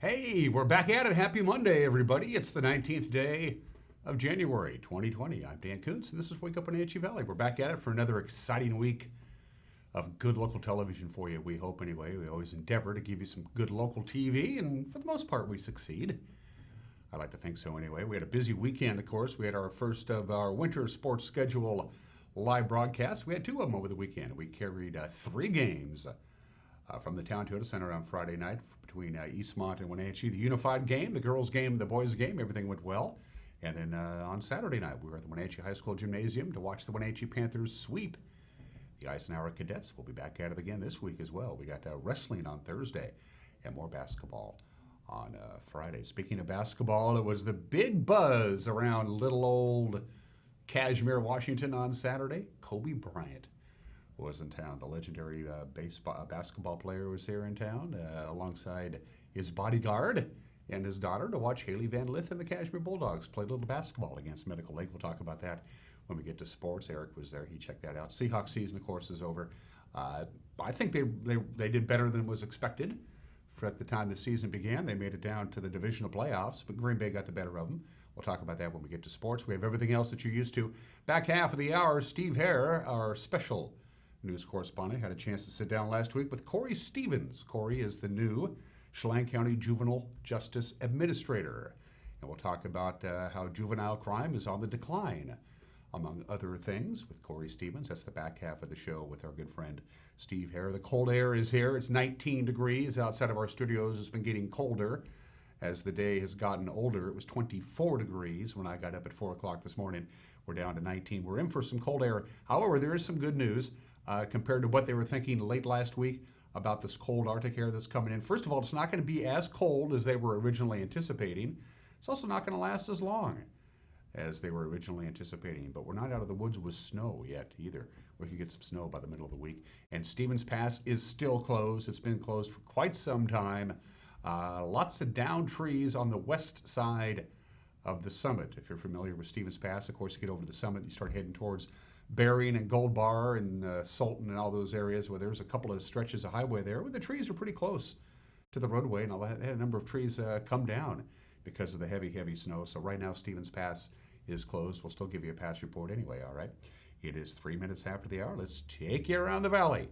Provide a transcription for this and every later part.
Hey, we're back at it. Happy Monday, everybody. It's the 19th day of January 2020. I'm Dan Kuntz, and this is Wake Up Wenatchee Valley. We're back at it for another exciting week of good local television for you, we hope anyway. We always endeavor to give you some good local TV, and for the most part, we succeed. I like to think so anyway. We had a busy weekend, of course. We had our first of our winter sports schedule live broadcasts. We had two of them over the weekend. We carried three games from the Town Toyota Center on Friday night between Eastmont and Wenatchee. The unified game, the girls' game, the boys' game, everything went well. And then on Saturday night, we were at the Wenatchee High School Gymnasium to watch the Wenatchee Panthers sweep the Eisenhower Cadets. We'll be back at it again this week as well. We got wrestling on Thursday and more basketball on Friday. Speaking of basketball, it was the big buzz around little old Cashmere, Washington on Saturday. Kobe Bryant was in town. The legendary basketball player was here in town alongside his bodyguard and his daughter to watch Haley Van Lith and the Cashmere Bulldogs play a little basketball against Medical Lake. We'll talk about that when we get to sports. Eric was there. He checked that out. Seahawks season, of course, is over. I think they did better than was expected at the time the season began. They made it down to the divisional playoffs, but Green Bay got the better of them. We'll talk about that when we get to sports. We have everything else that you're used to. Back half of the hour, Steve Hare, our special news correspondent, had a chance to sit down last week with Corey Stevens. Corey is the new Chelan County Juvenile Justice Administrator. And we'll talk about how juvenile crime is on the decline, among other things, with Corey Stevens. That's the back half of the show with our good friend Steve Hare. The cold air is here. It's 19 degrees outside of our studios. It's been getting colder as the day has gotten older. It was 24 degrees when I got up at 4 o'clock this morning. We're down to 19. We're in for some cold air. However, there is some good news compared to what they were thinking late last week about this cold Arctic air that's coming in. First of all, it's not going to be as cold as they were originally anticipating. It's also not going to last as long as they were originally anticipating. But we're not out of the woods with snow yet either. We could get some snow by the middle of the week. And Stevens Pass is still closed. It's been closed for quite some time. Lots of downed trees on the west side of the summit. If you're familiar with Stevens Pass, of course, you get over to the summit, you start heading towards Berrien and Gold Bar and Sultan and all those areas where there's a couple of stretches of highway there where the trees are pretty close to the roadway, and I had a number of trees come down because of the heavy, heavy snow. So right now, Stevens Pass is closed. We'll still give you a pass report anyway, all right? It is 3 minutes after the hour. Let's take you around the valley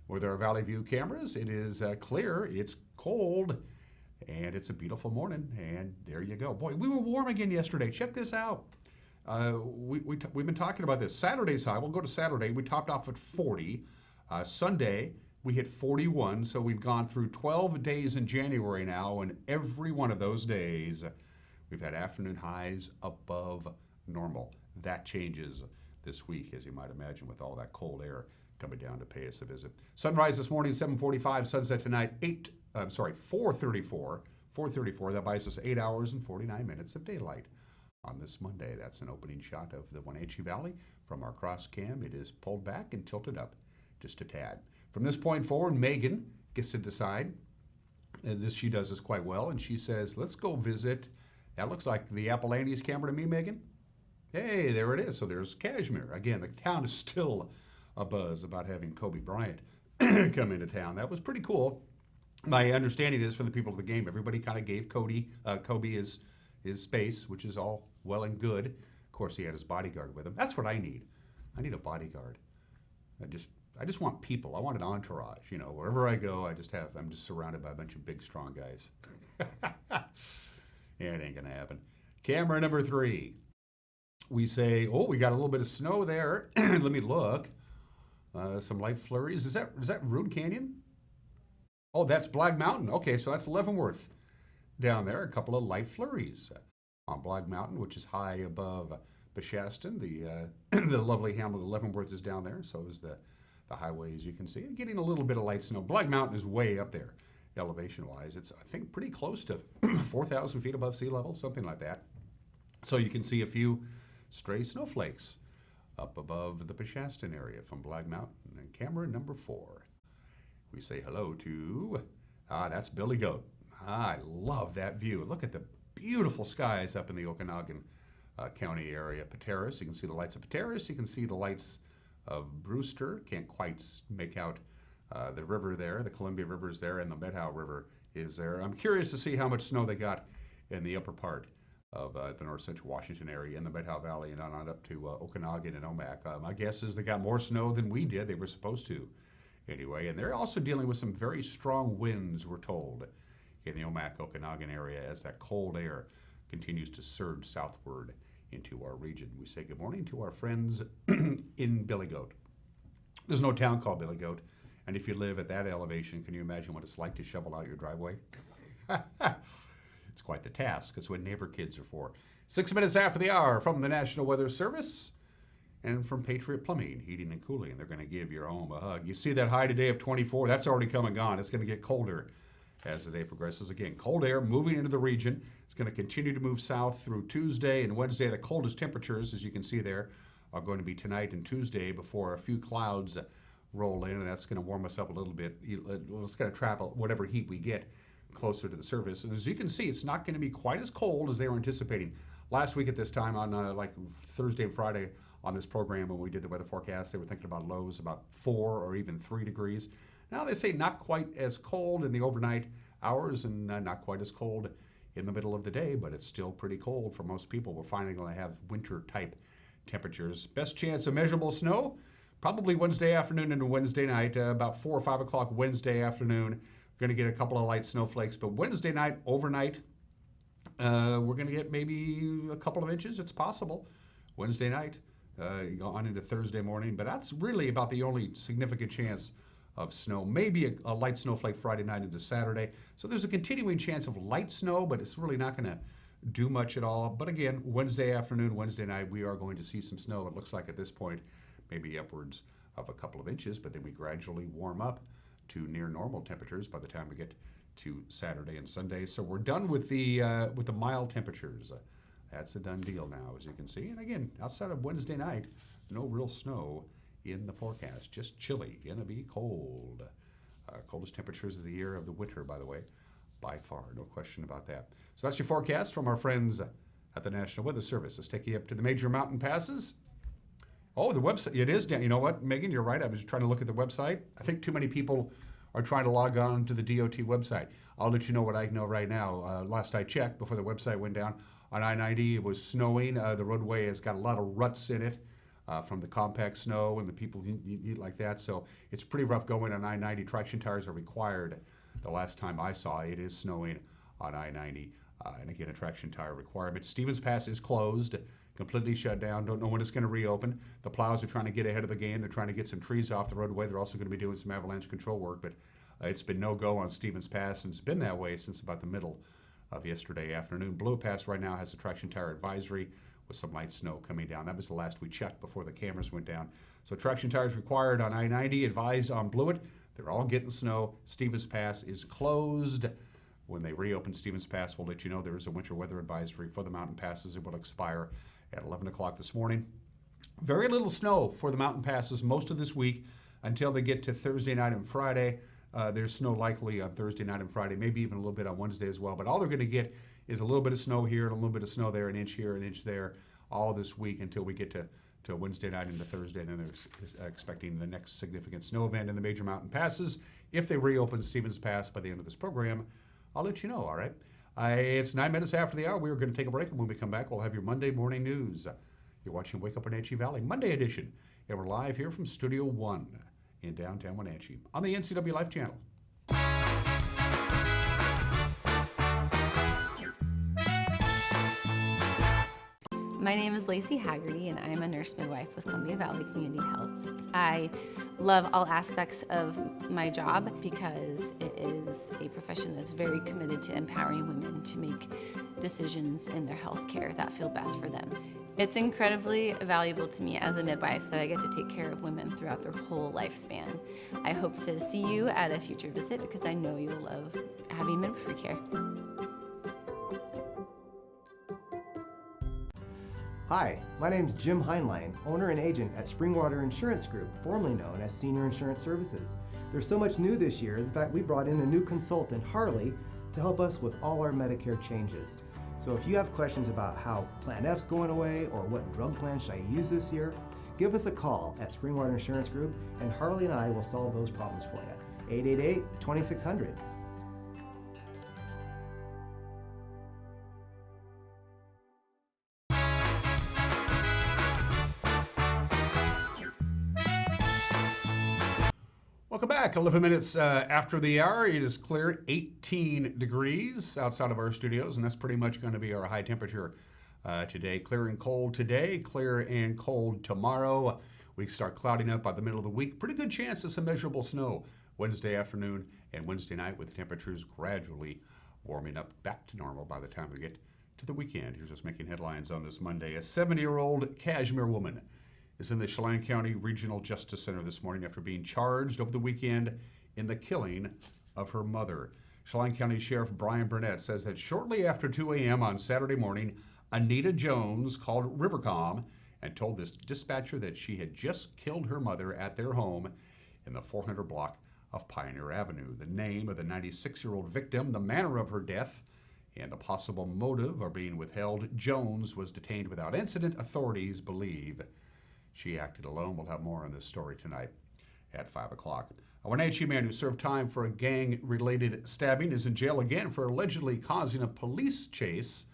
with our Valley View cameras. It is clear, it's cold, and it's a beautiful morning, and there you go. Boy, we were warm again yesterday. Check this out. We've been talking about this. Saturday's high, we'll go to Saturday. We topped off at 40. Sunday, we hit 41. So we've gone through 12 days in January now, and every one of those days, we've had afternoon highs above normal. That changes this week, as you might imagine, with all that cold air coming down to pay us a visit. Sunrise this morning, 7:45. Sunset tonight, 4:34. 4:34. That buys us 8 hours and 49 minutes of daylight on this Monday. That's an opening shot of the Wenatchee Valley from our cross cam. It is pulled back and tilted up just a tad. From this point forward, Megan gets to decide. She does this quite well, and she says, let's go visit. That looks like the Apple Andes camera to me, Megan. Hey, there it is. So there's Cashmere. Again, the town is still abuzz about having Kobe Bryant come into town. That was pretty cool. My understanding is from the people of the game, everybody kind of gave Kobe his space, which is all well and good. Of course, he had his bodyguard with him. That's what I need. I need a bodyguard. I just want people. I want an entourage. You know, wherever I go, I'm just surrounded by a bunch of big, strong guys. Yeah, it ain't gonna happen. Camera number 3. We say, oh, we got a little bit of snow there. Let me look. Some light flurries. Is that Rude Canyon? Oh, that's Black Mountain. Okay, so that's Leavenworth down there. A couple of light flurries on Black Mountain, which is high above Beshaston. The lovely hamlet of Leavenworth is down there. So is the highway, as you can see. Getting a little bit of light snow. Black Mountain is way up there, elevation-wise. It's, I think, pretty close to 4,000 feet above sea level, something like that. So you can see a few stray snowflakes up above the Beshaston area from Black Mountain. And camera number 4. We say hello to, that's Billy Goat. I love that view. Look at the beautiful skies up in the Okanagan County area. Pateros, you can see the lights of Pateros. You can see the lights of Brewster. Can't quite make out The river there, the Columbia River is there, and the Methow River is there. I'm curious to see how much snow they got in the upper part of the north central Washington area in the Methow Valley and on up to Okanagan and Omak. My guess is they got more snow than we did. They were supposed to anyway. And they're also dealing with some very strong winds, we're told, in the Omak, Okanagan area as that cold air continues to surge southward into our region. We say good morning to our friends in Billy Goat. There's no town called Billy Goat. And if you live at that elevation, can you imagine what it's like to shovel out your driveway? It's quite the task. It's what neighbor kids are for. 6 minutes after the hour from the National Weather Service and from Patriot Plumbing, Heating and Cooling. They're going to give your home a hug. You see that high today of 24? That's already come and gone. It's going to get colder as the day progresses. Again, cold air moving into the region. It's going to continue to move south through Tuesday and Wednesday. The coldest temperatures, as you can see there, are going to be tonight and Tuesday before a few clouds roll in, and that's going to warm us up a little bit. It's going to trap whatever heat we get closer to the surface. And as you can see, it's not going to be quite as cold as they were anticipating. Last week at this time on like Thursday and Friday on this program when we did the weather forecast, they were thinking about lows about 4 or even 3 degrees. Now they say not quite as cold in the overnight hours and not quite as cold in the middle of the day, but it's still pretty cold for most people. We're finally going to have winter type temperatures. Best chance of measurable snow? Probably Wednesday afternoon and Wednesday night, about 4 or 5 o'clock Wednesday afternoon. We're going to get a couple of light snowflakes, but Wednesday night, overnight, we're going to get maybe a couple of inches. It's possible. Wednesday night, on into Thursday morning, but that's really about the only significant chance of snow. Maybe a light snowflake Friday night into Saturday. So there's a continuing chance of light snow, but it's really not going to do much at all. But again, Wednesday afternoon, Wednesday night, we are going to see some snow. It looks like at this point, maybe upwards of a couple of inches, but then we gradually warm up to near normal temperatures by the time we get to Saturday and Sunday. So we're done with the mild temperatures. That's a done deal now, as you can see. And again, outside of Wednesday night, no real snow in the forecast. Just chilly, gonna be cold. Coldest temperatures of the year, of the winter, by the way, by far, no question about that. So that's your forecast from our friends at the National Weather Service. Let's take you up to the major mountain passes. Oh, the website, it is down. You know what, Megan, you're right. I was trying to look at the website. I think too many people are trying to log on to the DOT website. I'll let you know what I know right now. Last I checked, before the website went down, on I-90, it was snowing. The roadway has got a lot of ruts in it from the compact snow and the people eat like that. So it's pretty rough going on I-90. Traction tires are required. The last time I saw it is snowing on I-90. And again, a traction tire requirement. Stevens Pass is closed, completely shut down. Don't know when it's going to reopen. The plows are trying to get ahead of the game. They're trying to get some trees off the roadway. They're also going to be doing some avalanche control work, but it's been no-go on Stevens Pass, and it's been that way since about the middle of yesterday afternoon. Blue Pass right now has a traction tire advisory with some light snow coming down. That was the last we checked before the cameras went down. So traction tires required on I-90, advised on Blewett. They're all getting snow. Stevens Pass is closed. When they reopen Stevens Pass, we'll let you know there is a winter weather advisory for the mountain passes. It will expire at 11 o'clock this morning. Very little snow for the mountain passes most of this week until they get to Thursday night and Friday. There's snow likely on Thursday night and Friday, maybe even a little bit on Wednesday as well. But all they're going to get is a little bit of snow here and a little bit of snow there, an inch here, an inch there, all this week until we get to Wednesday night into Thursday. And then they're expecting the next significant snow event in the major mountain passes. If they reopen Stevens Pass by the end of this program, I'll let you know, all right? It's 9 minutes after the hour. We're going to take a break, and when we come back, we'll have your Monday morning news. You're watching Wake Up Wenatchee Valley, Monday edition. And we're live here from Studio 1 in downtown Wenatchee on the NCW Life channel. My name is Lacey Haggerty, and I am a nurse midwife with Columbia Valley Community Health. I love all aspects of my job because it is a profession that's very committed to empowering women to make decisions in their health care that feel best for them. It's incredibly valuable to me as a midwife that I get to take care of women throughout their whole lifespan. I hope to see you at a future visit because I know you'll love having midwifery care. Hi, my name is Jim Heinlein, owner and agent at Springwater Insurance Group, formerly known as Senior Insurance Services. There's so much new this year. In fact, we brought in a new consultant, Harley, to help us with all our Medicare changes. So if you have questions about how Plan F's going away or what drug plan should I use this year, Give us a call at Springwater Insurance Group, and Harley and I will solve those problems for you. 888-2600. Welcome back. 11 minutes after the hour. It is clear, 18 degrees outside of our studios, and that's pretty much going to be our high temperature today. Clear and cold today, clear and cold tomorrow. We start clouding up by the middle of the week. Pretty good chance of some measurable snow Wednesday afternoon and Wednesday night, with temperatures gradually warming up back to normal by the time we get to the weekend. Here's us making headlines on this Monday. A 70-year-old Kashmir woman is in the Chelan County Regional Justice Center this morning after being charged over the weekend in the killing of her mother. Chelan County Sheriff Brian Burnett says that shortly after 2 a.m. on Saturday morning, Anita Jones called Rivercom and told this dispatcher that she had just killed her mother at their home in the 400 block of Pioneer Avenue. The name of the 96-year-old victim, the manner of her death, and the possible motive are being withheld. Jones was detained without incident, authorities believe. She acted alone. We'll have more on this story tonight at 5 o'clock. A Wenatchee man who served time for a gang-related stabbing is in jail again for allegedly causing a police chase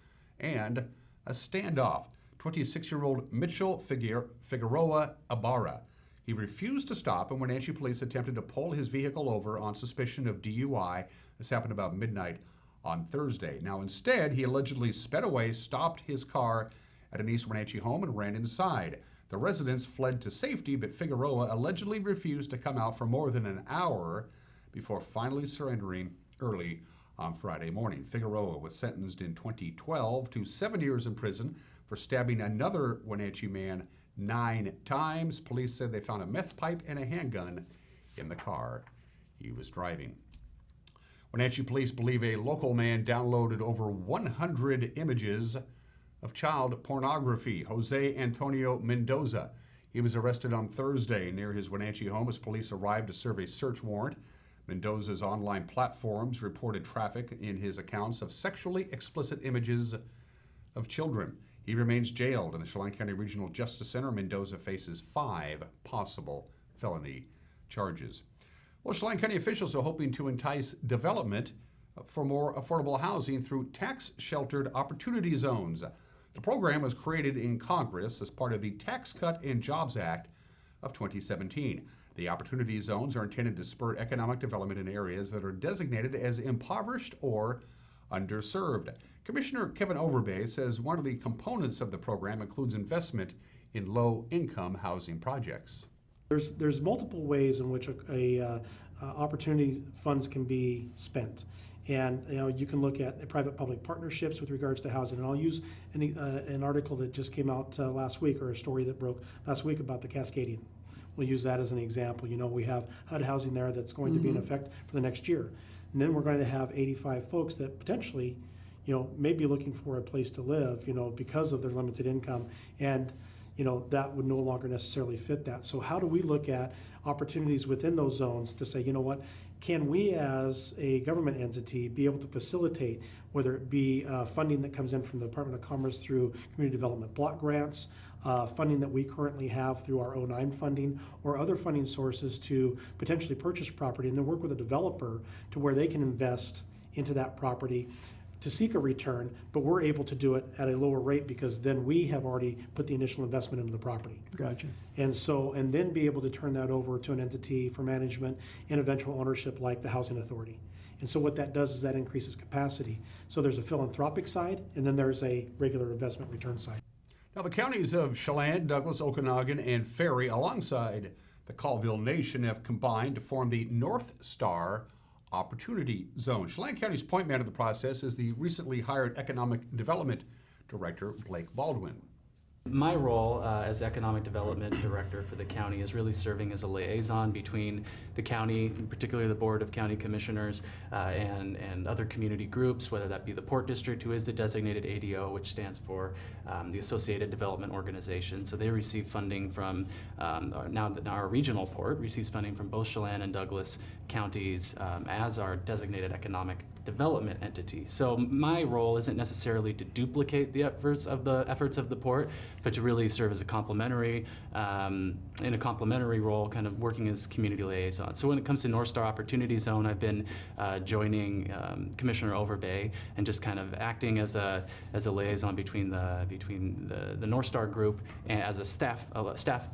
and a standoff. 26-year-old Mitchell Figueroa Ibarra. He refused to stop, and Wenatchee police attempted to pull his vehicle over on suspicion of DUI. This happened about midnight on Thursday. Now, instead, he allegedly sped away, stopped his car at an East Wenatchee home, and ran inside. The residents fled to safety, but Figueroa allegedly refused to come out for more than an hour before finally surrendering early on Friday morning. Figueroa was sentenced in 2012 to 7 years in prison for stabbing another Wenatchee man 9 times. Police said they found a meth pipe and a handgun in the car he was driving. Wenatchee police believe a local man downloaded over 100 images of child pornography. Jose Antonio Mendoza. He was arrested on Thursday near his Wenatchee home as police arrived to serve a search warrant. Mendoza's online platforms reported traffic in his accounts of sexually explicit images of children. He remains jailed in the Chelan County Regional Justice Center. Mendoza faces 5 possible felony charges. Well, Chelan County officials are hoping to entice development for more affordable housing through tax-sheltered opportunity zones. The program was created in Congress as part of the Tax Cut and Jobs Act of 2017. The opportunity zones are intended to spur economic development in areas that are designated as impoverished or underserved. Commissioner Kevin Overbay says one of the components of the program includes investment in low-income housing projects. There's multiple ways in which opportunity funds can be spent. And you can look at private-public partnerships with regards to housing. And I'll use an article that just came out last week, or a story that broke last week about the Cascadian. We'll use that as an example. We have HUD housing there that's going to be in effect for the next year. And then we're going to have 85 folks that potentially, may be looking for a place to live, because of their limited income. And that would no longer necessarily fit that. So how do we look at opportunities within those zones to say, can we as a government entity be able to facilitate, whether it be funding that comes in from the Department of Commerce through community development block grants, funding that we currently have through our 09 funding, or other funding sources to potentially purchase property and then work with a developer to where they can invest into that property to seek a return, but we're able to do it at a lower rate because then we have already put the initial investment into the property. Gotcha. And then be able to turn that over to an entity for management and eventual ownership like the Housing Authority. And so what that does is that increases capacity. So there's a philanthropic side, and then there's a regular investment return side. Now, the counties of Chelan, Douglas, Okanagan, and Ferry, alongside the Colville Nation, have combined to form the North Star Opportunity Zone. Chelan County's point man of the process is the recently hired Economic Development Director, Blake Baldwin. My role as Economic Development Director for the county is really serving as a liaison between the county, particularly the Board of County Commissioners, and other community groups, whether that be the Port District, who is the designated ADO, which stands for the Associated Development Organization. So they receive funding from, now our regional port receives funding from both Chelan and Douglas counties as our designated economic development entity. So my role isn't necessarily to duplicate the efforts of the port, but to really serve as a complementary, in a complementary role, kind of working as community liaison. So when it comes to North Star Opportunity Zone, I've been joining Commissioner Overbay and just kind of acting as a liaison between the North Star group and as a staff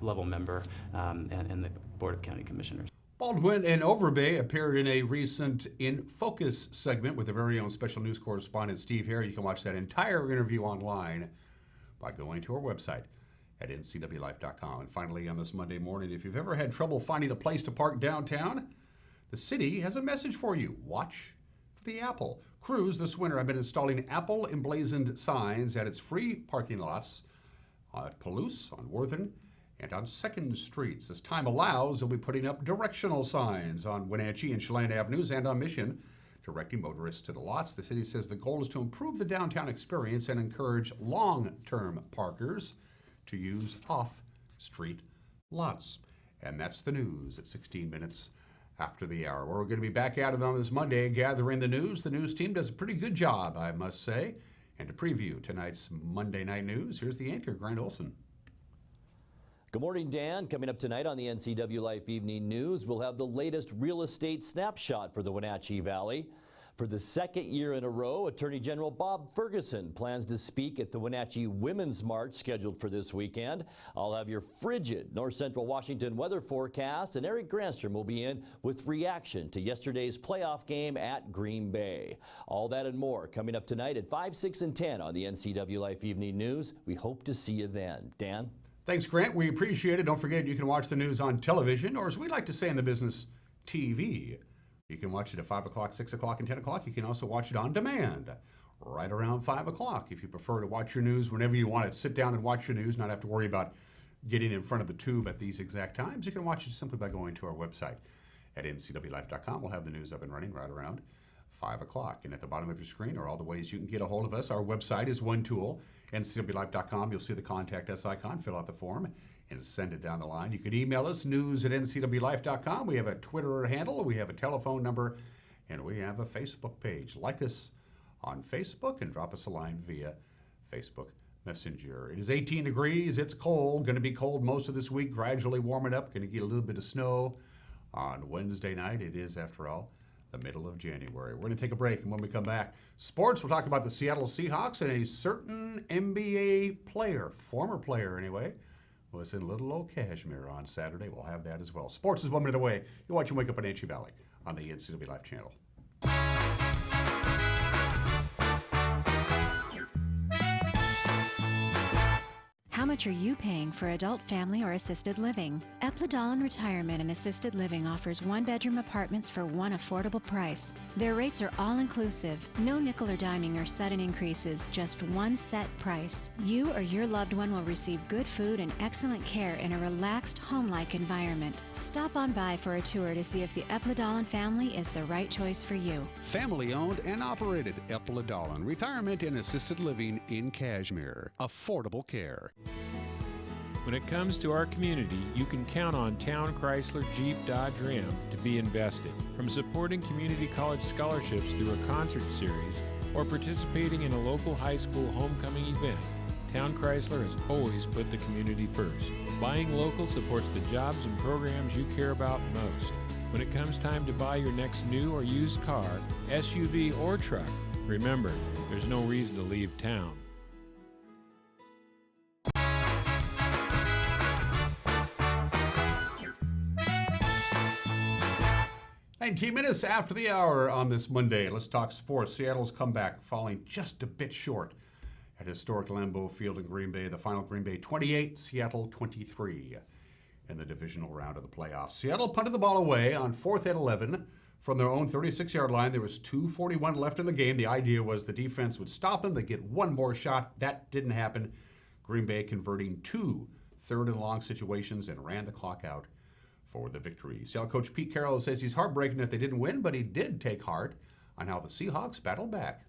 level member and the Board of County Commissioners. Baldwin and Overbay appeared in a recent In Focus segment with their very own special news correspondent, Steve Hare. You can watch that entire interview online by going to our website at ncwlife.com. And finally, on this Monday morning, if you've ever had trouble finding a place to park downtown, the city has a message for you. Watch for the Apple. Crews this winter have been installing Apple emblazoned signs at its free parking lots at Palouse, on Worthing, and on 2nd Streets. As time allows, they'll be putting up directional signs on Wenatchee and Chelan Avenues and on Mission, directing motorists to the lots. The city says the goal is to improve the downtown experience and encourage long-term parkers to use off-street lots. And that's the news at 16 minutes after the hour. We're going to be back at it on this Monday, gathering the news. The news team does a pretty good job, I must say. And to preview tonight's Monday Night News, here's the anchor, Grant Olson. Good morning, Dan. Coming up tonight on the NCW Life Evening News, we'll have the latest real estate snapshot for the Wenatchee Valley. For the second year in a row, Attorney General Bob Ferguson plans to speak at the Wenatchee Women's March scheduled for this weekend. I'll have your frigid North Central Washington weather forecast, and Eric Granstrom will be in with reaction to yesterday's playoff game at Green Bay. All that and more coming up tonight at 5, 6, and 10 on the NCW Life Evening News. We hope to see you then. Dan? Thanks, Grant. We appreciate it. Don't forget, you can watch the news on television, or as we like to say in the business, TV. You can watch it at 5 o'clock, 6 o'clock, and 10 o'clock. You can also watch it on demand right around 5 o'clock. If you prefer to watch your news whenever you want to sit down and watch your news, not have to worry about getting in front of the tube at these exact times, you can watch it simply by going to our website at ncwlife.com. We'll have the news up and running right around 5 o'clock. And at the bottom of your screen are all the ways you can get a hold of us. Our website is one tool, ncwlife.com. You'll see the Contact Us icon. Fill out the form and send it down the line. You can email us, news@ncwlife.com. We have a Twitter handle, we have a telephone number, and we have a Facebook page. Like us on Facebook and drop us a line via Facebook Messenger. It is 18 degrees. It's cold. Going to be cold most of this week, gradually warming up. Going to get a little bit of snow on Wednesday night. It is, after all, the middle of January. We're going to take a break, and when we come back, sports, we'll talk about the Seattle Seahawks and a certain NBA player, former player anyway, was in Little Old Cashmere on Saturday. We'll have that as well. Sports is 1 minute away. You're watching Wake Up in Wenatchee Valley on the NCW Life channel. How much are you paying for adult, family, or assisted living? Epladolin Retirement and Assisted Living offers one-bedroom apartments for one affordable price. Their rates are all-inclusive. No nickel or diming or sudden increases, just one set price. You or your loved one will receive good food and excellent care in a relaxed, home-like environment. Stop on by for a tour to see if the Epladolin family is the right choice for you. Family owned and operated, Epladolin Retirement and Assisted Living in Cashmere. Affordable care. When it comes to our community, you can count on Town Chrysler Jeep Dodge Ram to be invested. From supporting community college scholarships through a concert series or participating in a local high school homecoming event, Town Chrysler has always put the community first. Buying local supports the jobs and programs you care about most. When it comes time to buy your next new or used car, SUV, or truck, remember, there's no reason to leave town. 19 minutes after the hour on this Monday. Let's talk sports. Seattle's comeback falling just a bit short at historic Lambeau Field in Green Bay. The final, Green Bay 28, Seattle 23 in the divisional round of the playoffs. Seattle punted the ball away on 4th and 11 from their own 36-yard line. There was 2:41 left in the game. The idea was the defense would stop them. They'd get one more shot. That didn't happen. Green Bay converting 2 third-and-long situations and ran the clock out for the victory. Seattle coach Pete Carroll says he's heartbroken that they didn't win, but he did take heart on how the Seahawks battled back.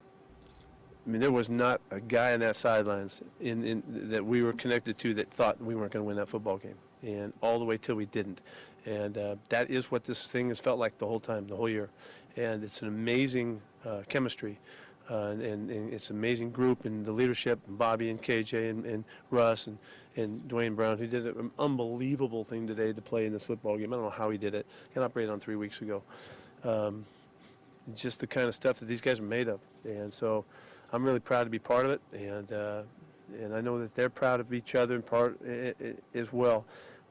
I mean, there was not a guy in that sidelines that we were connected to that thought we weren't going to win that football game, and all the way till we didn't. And that is what this thing has felt like the whole time, the whole year. and it's an amazing chemistry. And it's an amazing group, and the leadership, and Bobby and KJ and Russ and Dwayne Brown, who did an unbelievable thing today to play in this football game. I don't know how he did it. He got operated on 3 weeks ago. It's just the kind of stuff that these guys are made of, and so I'm really proud to be part of it, and I know that they're proud of each other and part as well.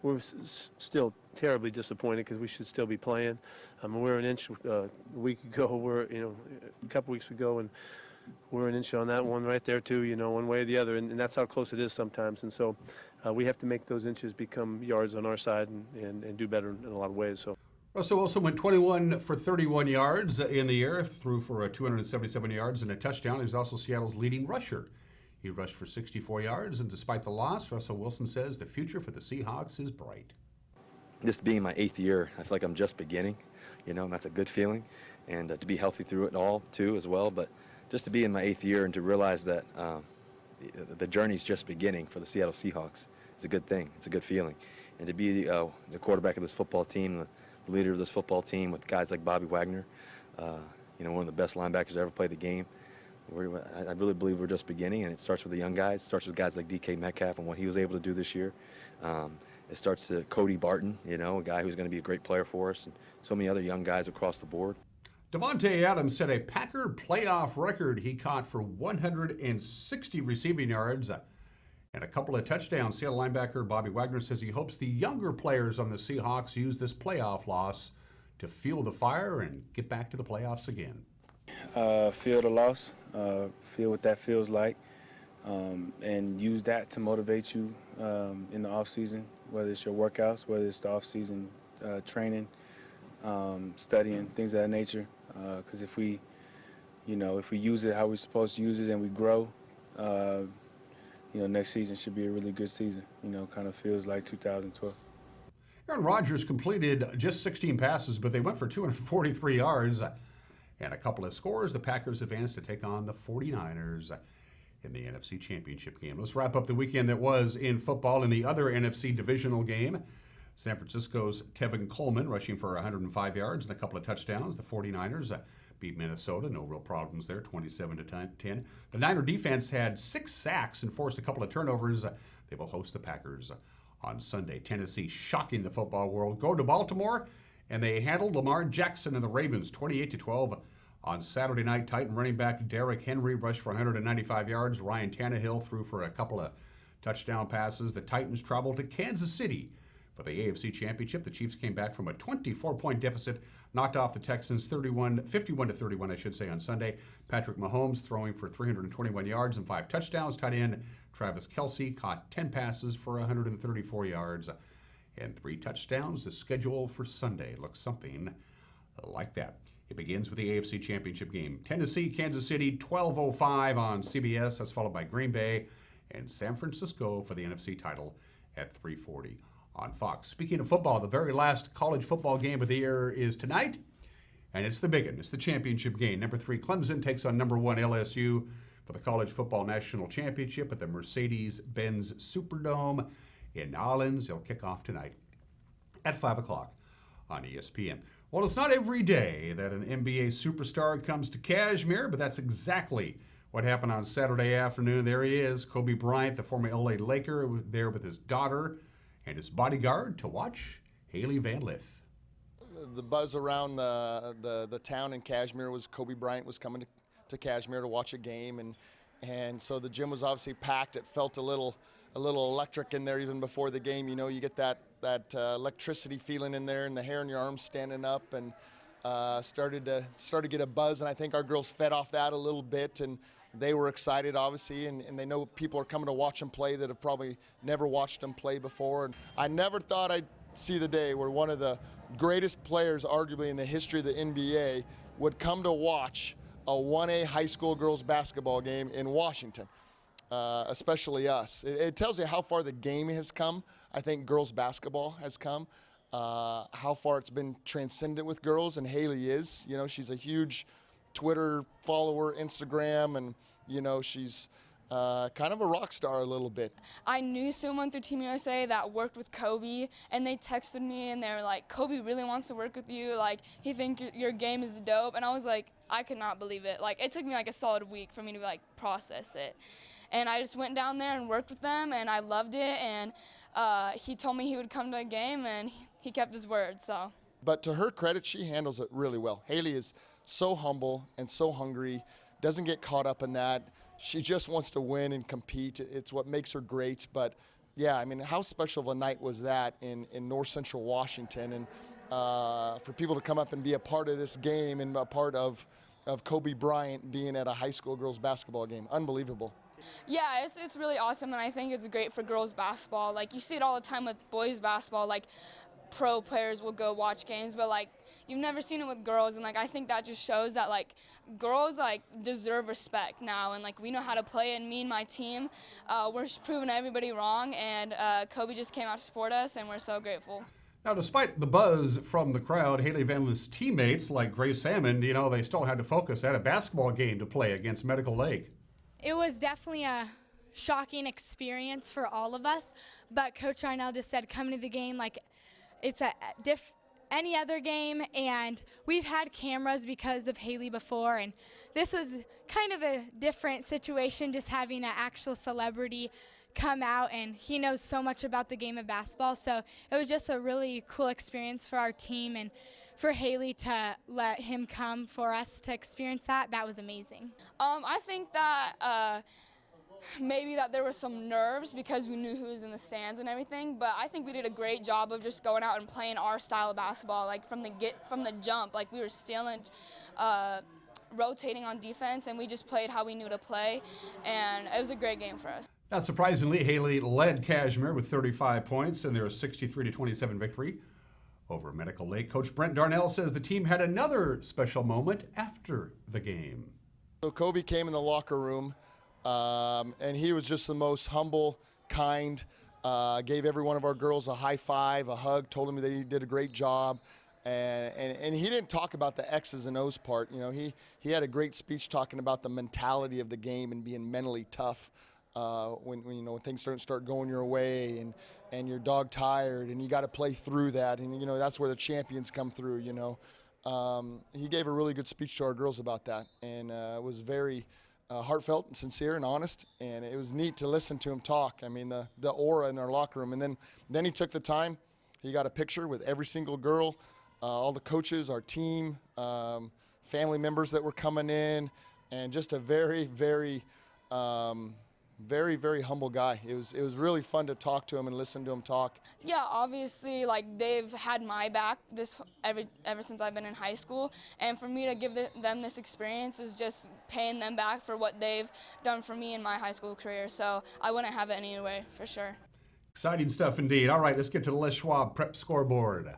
We're still terribly disappointed because we should still be playing. We're an inch a week ago. A couple weeks ago, and we're an inch on that one right there too. One way or the other, and that's how close it is sometimes. And so we have to make those inches become yards on our side and do better in a lot of ways. So. Russell Wilson went 21 for 31 yards in the air, threw for 277 yards and a touchdown. He was also Seattle's leading rusher. He rushed for 64 yards, and despite the loss, Russell Wilson says the future for the Seahawks is bright. This being my 8th year, I feel like I'm just beginning, and that's a good feeling. And to be healthy through it all, too, as well. But just to be in my 8th year and to realize that the journey's just beginning for the Seattle Seahawks is a good thing. It's a good feeling. And to be the quarterback of this football team, the leader of this football team with guys like Bobby Wagner, one of the best linebackers to ever play the game. I really believe we're just beginning, and it starts with the young guys. It starts with guys like DK Metcalf and what he was able to do this year. It starts to Cody Barton, a guy who's going to be a great player for us, and so many other young guys across the board. Devontae Adams set a Packer playoff record. He caught for 160 receiving yards and a couple of touchdowns. Seattle linebacker Bobby Wagner says he hopes the younger players on the Seahawks use this playoff loss to fuel the fire and get back to the playoffs again. Feel the loss, feel what that feels like, and use that to motivate you in the off season, whether it's your workouts, whether it's the off season training, studying, things of that nature. Because if we use it how we're supposed to use it and we grow, next season should be a really good season. Kind of feels like 2012. Aaron Rodgers completed just 16 passes, but they went for 243 yards. And a couple of scores. The Packers advanced to take on the 49ers in the NFC Championship game. Let's wrap up the weekend that was in football. In the other NFC divisional game, San Francisco's Tevin Coleman rushing for 105 yards and a couple of touchdowns. The 49ers beat Minnesota. No real problems there, 27-10. The Niner defense had 6 sacks and forced a couple of turnovers. They will host the Packers on Sunday. Tennessee shocking the football world. Go to Baltimore, and they handled Lamar Jackson and the Ravens 28-12. On Saturday night, Titan running back Derrick Henry rushed for 195 yards. Ryan Tannehill threw for a couple of touchdown passes. The Titans traveled to Kansas City for the AFC Championship. The Chiefs came back from a 24-point deficit, knocked off the Texans 51-31, I should say, on Sunday. Patrick Mahomes throwing for 321 yards and 5 touchdowns. Tight end Travis Kelce caught 10 passes for 134 yards and 3 touchdowns. The schedule for Sunday looks something like that. It begins with the AFC Championship game. Tennessee, Kansas City, 12:05 on CBS. That's followed by Green Bay and San Francisco for the NFC title at 3:40 on Fox. Speaking of football, the very last college football game of the year is tonight, and it's the big one. It's the championship game. Number 3 Clemson takes on number 1 LSU for the College Football National Championship at the Mercedes-Benz Superdome in New Orleans. It'll kick off tonight at 5 o'clock on ESPN. Well, it's not every day that an NBA superstar comes to Kashmir, but that's exactly what happened on Saturday afternoon. There he is, Kobe Bryant, the former LA Laker, there with his daughter and his bodyguard to watch Haley Van Lith. The buzz around the town in Kashmir was Kobe Bryant was coming to Kashmir to watch a game, and so the gym was obviously packed. It felt a little electric in there even before the game. You get that electricity feeling in there, and the hair on your arms standing up, and started to get a buzz. And I think our girls fed off that a little bit, and they were excited, obviously, and they know people are coming to watch them play that have probably never watched them play before. And I never thought I'd see the day where one of the greatest players, arguably in the history of the NBA, would come to watch a 1A high school girls basketball game in Washington. Especially us. It tells you how far the game has come. I think girls basketball has come. How far it's been transcendent with girls, and Haley is. She's a huge Twitter follower, Instagram, and she's kind of a rock star a little bit. I knew someone through Team USA that worked with Kobe, and they texted me and they were like, Kobe really wants to work with you, like he thinks your game is dope. And I was like, I could not believe it. Like it took me like a solid week for me to like process it. And I just went down there and worked with them, and I loved it. And he told me he would come to a game, and he kept his word. So. But to her credit, she handles it really well. Haley is so humble and so hungry, doesn't get caught up in that. She just wants to win and compete. It's what makes her great. But yeah, I mean, how special of a night was that in North Central Washington? And for people to come up and be a part of this game and a part of Kobe Bryant being at a high school girls basketball game. Unbelievable. Yeah, it's really awesome, and I think it's great for girls basketball. Like, you see it all the time with boys basketball, like pro players will go watch games, but like you've never seen it with girls, and like I think that just shows that like girls like deserve respect now, and like we know how to play, and me and my team, we're just proving everybody wrong, and Kobe just came out to support us, and we're so grateful. Now, despite the buzz from the crowd, Haley Vanley's teammates like Grace Salmon, they still had to focus at a basketball game to play against Medical Lake. It was definitely a shocking experience for all of us, but Coach Arnell just said coming to the game like it's any other game, and we've had cameras because of Haley before, and this was kind of a different situation, just having an actual celebrity come out, and he knows so much about the game of basketball, so it was just a really cool experience for our team, and for Haley to let him come for us to experience that was amazing. I think that maybe that there was some nerves because we knew who was in the stands and everything, but I think we did a great job of just going out and playing our style of basketball, like from the jump. Like we were stealing, rotating on defense, and we just played how we knew to play, and it was a great game for us. Not surprisingly, Haley led Cashmere with 35 points in their 63-27 victory over Medical Lake. Coach Brent Darnell says the team had another special moment after the game. So Kobe came in the locker room, and he was just the most humble, kind, gave every one of our girls a high five, a hug, told them that he did a great job. And he didn't talk about the X's and O's part. He had a great speech talking about the mentality of the game and being mentally tough. When things start going your way and you're dog tired and you got to play through that, and that's where the champions come through. He gave a really good speech to our girls about that, and it was very heartfelt and sincere and honest, and it was neat to listen to him talk. I mean, the aura in their locker room, and then he took the time. He got a picture with every single girl, all the coaches, our team, family members that were coming in, and just a very, very very, very humble guy. It was really fun to talk to him and listen to him talk. Yeah, obviously, like they've had my back ever since I've been in high school, and for me to give them this experience is just paying them back for what they've done for me in my high school career. So I wouldn't have it any way, for sure. Exciting stuff indeed. All right, let's get to the Les Schwab Prep Scoreboard.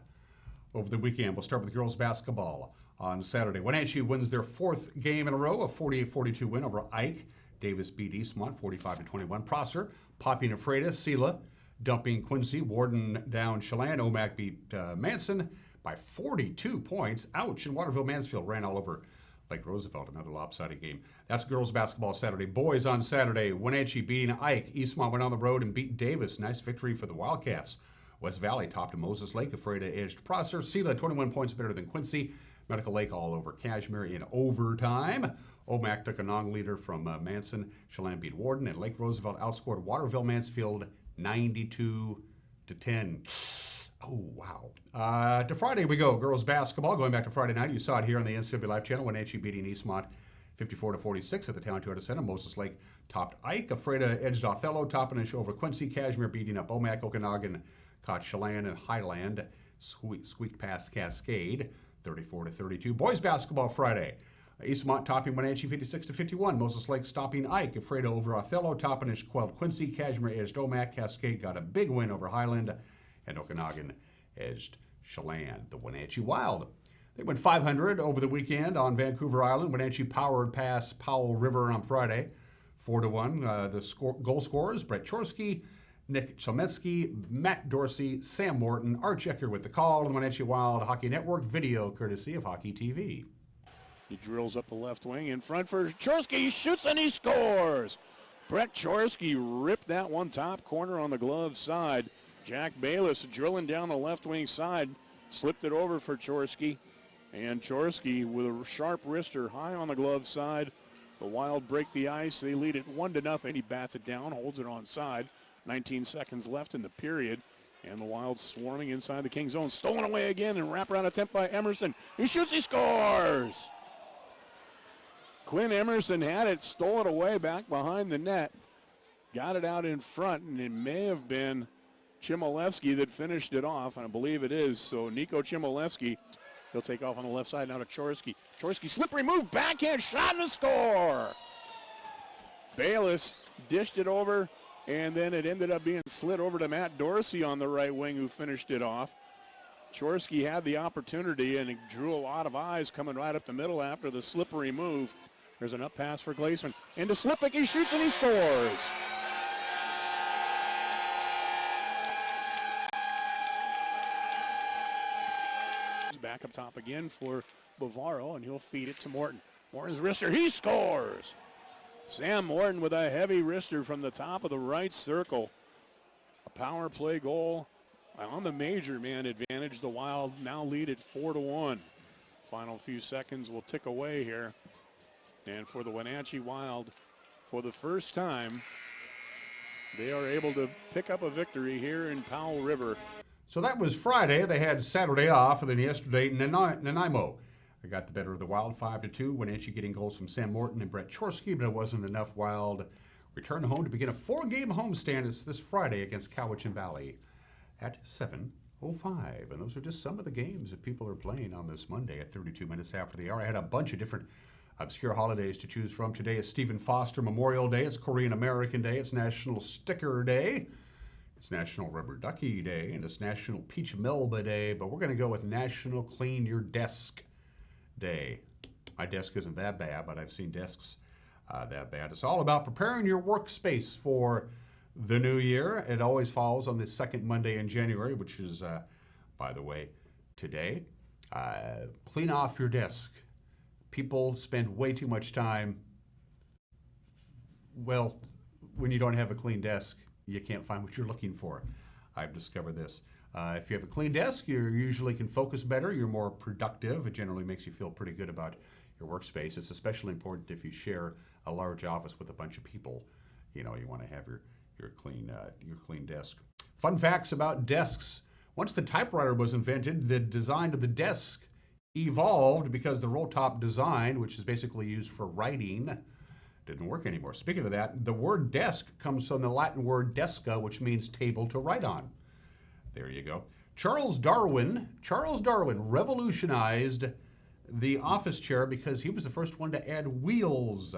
Over the weekend, we'll start with girls basketball on Saturday. Wenatchee wins their fourth game in a row, a 48-42 win over Ike. Davis beat Eastmont 45-21. Prosser popping Ephrata. Sela dumping Quincy. Warden down Chelan. Omak beat Manson by 42 points. Ouch. And Waterville Mansfield ran all over Lake Roosevelt. Another lopsided game. That's girls basketball Saturday. Boys on Saturday. Wenatchee beating Ike. Eastmont went on the road and beat Davis. Nice victory for the Wildcats. West Valley topped Moses Lake. Ephrata edged Prosser. Sela 21 points better than Quincy. Medical Lake all over Cashmere in overtime. Omak took a non-leader from Manson. Chelan beat Warden, and Lake Roosevelt outscored Waterville Mansfield 92-10. Oh, wow. To Friday we go. Girls basketball, going back to Friday night. You saw it here on the NCW Live channel. Wenatchee beating Eastmont 54-46 at the Town Toyota Center. Moses Lake topped Ike. Ephrata edged Othello, topping and over Quincy. Cashmere beating up Omak. Okanagan caught Chelan, and Highland squeaked past Cascade 34-32. Boys basketball Friday. Eastmont topping Wenatchee 56-51. Moses Lake stopping Ike. Ephrata over Othello. Toppenish quelled Quincy. Cashmere edged Omak. Cascade got a big win over Highland. And Okanagan edged Chelan. The Wenatchee Wild. They went 500 over the weekend on Vancouver Island. Wenatchee powered past Powell River on Friday 4-1. The goal scorers, Brett Chorsky, Nick Chelmetsky, Matt Dorsey, Sam Morton, Art Checker with the call. The Wenatchee Wild Hockey Network video courtesy of Hockey TV. He drills up the left wing in front for Chorsky. He shoots and he scores. Brett Chorsky ripped that one top corner on the glove side. Jack Bayless drilling down the left wing side, slipped it over for Chorsky. And Chorsky with a sharp wrister high on the glove side. The Wild break the ice. They lead it 1-0. He bats it down, holds it on side. 19 seconds left in the period. And the Wild swarming inside the King zone. Stolen away again and wraparound attempt by Emerson. He shoots, he scores! Quinn Emerson had it, stole it away back behind the net. Got it out in front, and it may have been Chmielewski that finished it off. I believe it is. So Nico Chmielewski, he'll take off on the left side now to Chorsky. Chorsky, slippery move, backhand shot and a score! Bayless dished it over, and then it ended up being slid over to Matt Dorsey on the right wing, who finished it off. Chorsky had the opportunity, and he drew a lot of eyes coming right up the middle after the slippery move. There's an up pass for Glaceman. Into Slippick, he shoots and he scores! Back up top again for Bavaro, and he'll feed it to Morton. Morton's wrister, he scores! Sam Morton with a heavy wrister from the top of the right circle. A power play goal on the major man advantage. The Wild now lead at 4-1. Final few seconds will tick away here. And for the Wenatchee Wild, for the first time, they are able to pick up a victory here in Powell River. So that was Friday. They had Saturday off, and then yesterday, Nanaimo. They got the better of the Wild 5-2. Wenatchee getting goals from Sam Morton and Brett Chorsky, but it wasn't enough. Wild return home to begin a 4-game homestand this Friday against Cowichan Valley at 7:05. And those are just some of the games that people are playing on this Monday at 32 minutes after the hour. I had a bunch of different obscure holidays to choose from. Today is Stephen Foster Memorial Day. It's Korean American Day. It's National Sticker Day. It's National Rubber Ducky Day. And it's National Peach Melba Day. But we're going to go with National Clean Your Desk Day. My desk isn't that bad, but I've seen desks that bad. It's all about preparing your workspace for the new year. It always falls on the second Monday in January, which is, by the way, today. Clean off your desk. People spend way too much time, well, when you don't have a clean desk, you can't find what you're looking for. I've discovered this. If you have a clean desk, you usually can focus better. You're more productive. It generally makes you feel pretty good about your workspace. It's especially important if you share a large office with a bunch of people. You know, you want to have your clean desk. Fun facts about desks. Once the typewriter was invented, the design of the desk evolved because the roll-top design, which is basically used for writing, didn't work anymore. Speaking of that, the word desk comes from the Latin word desca, which means table to write on. There you go. Charles Darwin revolutionized the office chair because he was the first one to add wheels.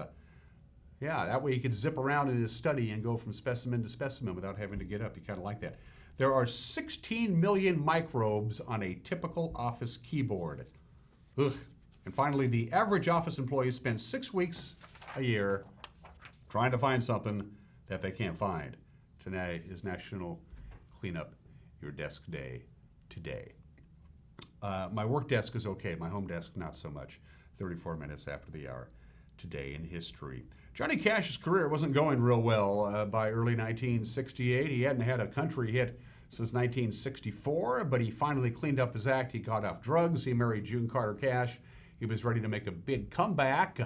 Yeah, that way he could zip around in his study and go from specimen to specimen without having to get up. You kind of like that. There are 16 million microbes on a typical office keyboard. Ugh. And finally, the average office employee spends 6 weeks a year trying to find something that they can't find. Tonight is National Clean Up Your Desk Day today. My work desk is okay. My home desk, not so much. 34 minutes after the hour. Today in history. Johnny Cash's career wasn't going real well by early 1968. He hadn't had a country hit since 1964, but he finally cleaned up his act. He got off drugs. He married June Carter Cash. He was ready to make a big comeback,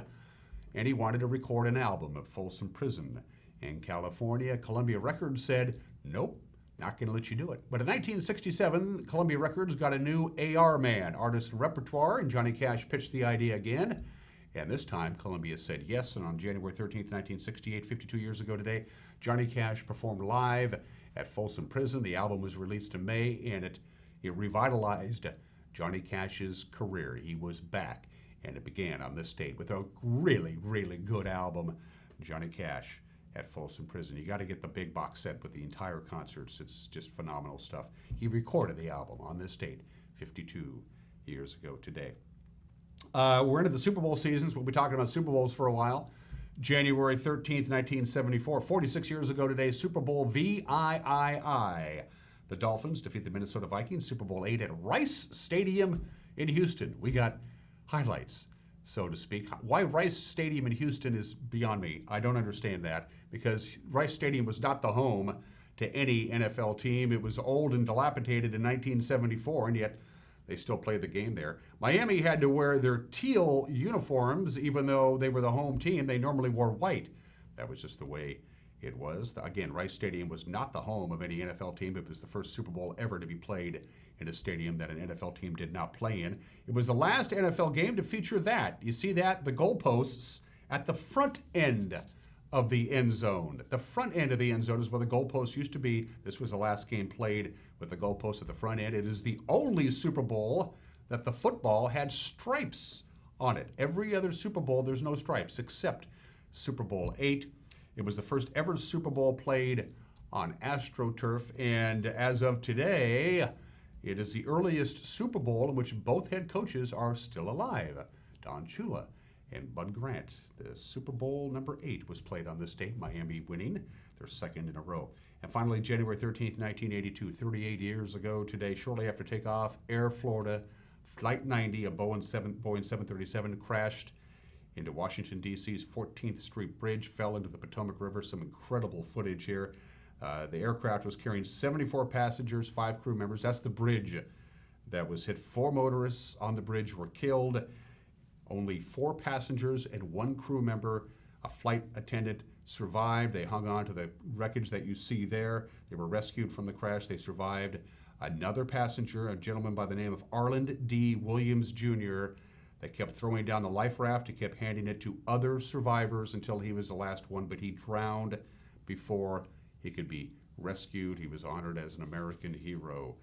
and he wanted to record an album at Folsom Prison in California. Columbia Records said, nope, not going to let you do it. But in 1967, Columbia Records got a new AR man, artist and repertoire, and Johnny Cash pitched the idea again. And this time, Columbia said yes, and on January 13th, 1968, 52 years ago today, Johnny Cash performed live at Folsom Prison. The album was released in May, and it revitalized Johnny Cash's career. He was back, and it began on this date with a really, really good album, Johnny Cash at Folsom Prison. You got to get the big box set with the entire concerts. It's just phenomenal stuff. He recorded the album on this date 52 years ago today. We're into the Super Bowl seasons. We'll be talking about Super Bowls for a while. January 13th, 1974, 46 years ago today, Super Bowl VIII. The Dolphins defeat the Minnesota Vikings, Super Bowl VIII at Rice Stadium in Houston. We got highlights, so to speak. Why Rice Stadium in Houston is beyond me. I don't understand that, because Rice Stadium was not the home to any NFL team. It was old and dilapidated in 1974, and yet they still played the game there. Miami had to wear their teal uniforms, even though they were the home team. They normally wore white. That was just the way it was. Again, Rice Stadium was not the home of any NFL team. It was the first Super Bowl ever to be played in a stadium that an NFL team did not play in. It was the last NFL game to feature that. You see that? The goalposts at the front end of the end zone. The front end of the end zone is where the goalposts used to be. This was the last game played with the goalposts at the front end. It is the only Super Bowl that the football had stripes on it. Every other Super Bowl, there's no stripes, except Super Bowl VIII. It was the first ever Super Bowl played on AstroTurf, and as of today, it is the earliest Super Bowl in which both head coaches are still alive, Don Shula and Bud Grant. The Super Bowl number 8 was played on this date, Miami winning their second in a row. And finally, January 13th, 1982, 38 years ago today, shortly after takeoff, Air Florida, Flight 90, a Boeing 737, crashed into Washington, D.C.'s 14th Street Bridge, fell into the Potomac River. Some incredible footage here. The aircraft was carrying 74 passengers, 5 crew members. That's the bridge that was hit. 4 motorists on the bridge were killed. Only 4 passengers and 1 crew member, a flight attendant, survived. They hung on to the wreckage that you see there. They were rescued from the crash. They survived. Another passenger, a gentleman by the name of Arland D. Williams, Jr., they kept throwing down the life raft. He kept handing it to other survivors until he was the last one, but he drowned before he could be rescued. He was honored as an American hero,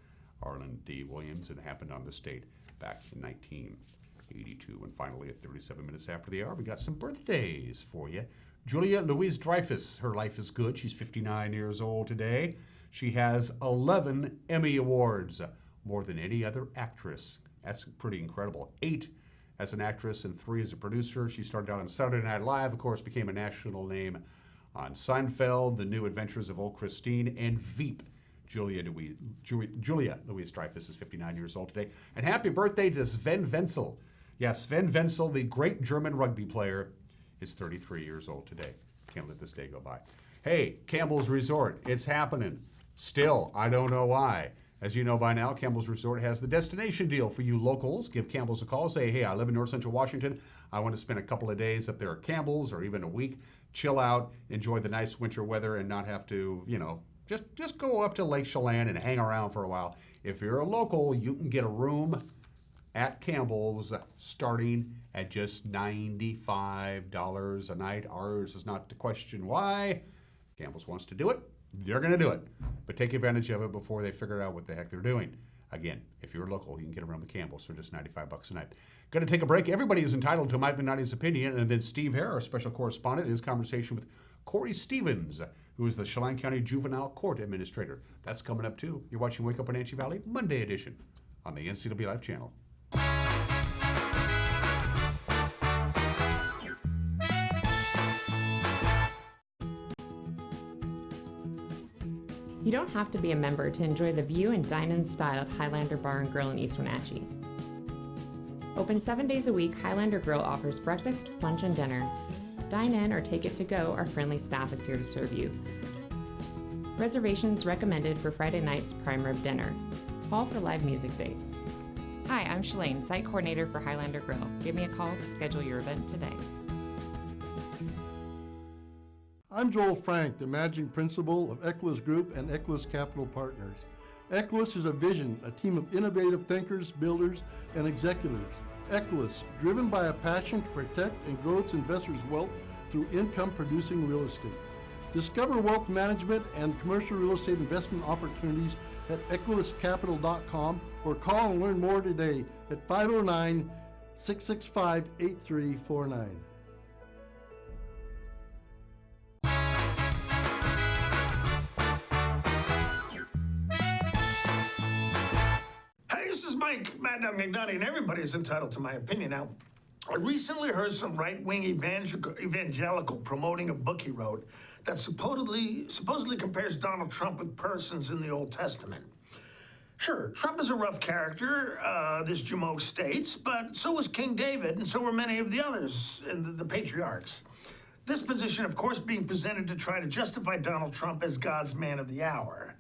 Arland D. Williams, and it happened on this date back in 1982. And finally, at 37 minutes after the hour, we got some birthdays for you. Julia Louis-Dreyfus, her life is good. She's 59 years old today. She has 11 Emmy Awards, more than any other actress. That's pretty incredible. 8 as an actress and 3 as a producer. She started out on Saturday Night Live, of course, became a national name on Seinfeld, The New Adventures of Old Christine, and Veep. Julia Louis-Dreyfus is 59 years old today. And happy birthday to Sven Wenzel. Yes, Sven Wenzel, the great German rugby player, is 33 years old today. Can't let this day go by. Hey, Campbell's Resort, it's happening. Still, I don't know why. As you know by now, Campbell's Resort has the destination deal for you locals. Give Campbell's a call. Say, hey, I live in North Central Washington. I want to spend a couple of days up there at Campbell's or even a week. Chill out, enjoy the nice winter weather, and not have to, just go up to Lake Chelan and hang around for a while. If you're a local, you can get a room at Campbell's starting at just $95 a night. Ours is not the question why. Campbell's wants to do it. They're going to do it. But take advantage of it before they figure out what the heck they're doing. Again, if you're local, you can get around the Campbell's for just $95 a night. Going to take a break. Everybody is entitled to Mike Minotti's opinion. And then Steve Hare, our special correspondent, in his conversation with Corey Stevens, who is the Chelan County Juvenile Court Administrator. That's coming up, too. You're watching Wake Up Wenatchee Valley, Monday edition on the NCW Live channel. You don't have to be a member to enjoy the view and dine-in style at Highlander Bar and Grill in East Wenatchee. Open 7 days a week, Highlander Grill offers breakfast, lunch, and dinner. Dine in or take it to go, our friendly staff is here to serve you. Reservations recommended for Friday night's prime rib dinner. Call for live music dates. Hi, I'm Shalane, site coordinator for Highlander Grill. Give me a call to schedule your event today. I'm Joel Frank, the managing principal of Equus Group and Equus Capital Partners. Equus is a vision, a team of innovative thinkers, builders, and executives. Equus, driven by a passion to protect and grow its investors' wealth through income-producing real estate. Discover wealth management and commercial real estate investment opportunities at equuscapital.com or call and learn more today at 509-665-8349. Mike Mad Dog McNulty, and everybody's entitled to my opinion. Now, I recently heard some right-wing evangelical promoting a book he wrote that supposedly compares Donald Trump with persons in the Old Testament. Sure, Trump is a rough character, this Jamoke states, but so was King David, and so were many of the others, the patriarchs. This position, of course, being presented to try to justify Donald Trump as God's man of the hour.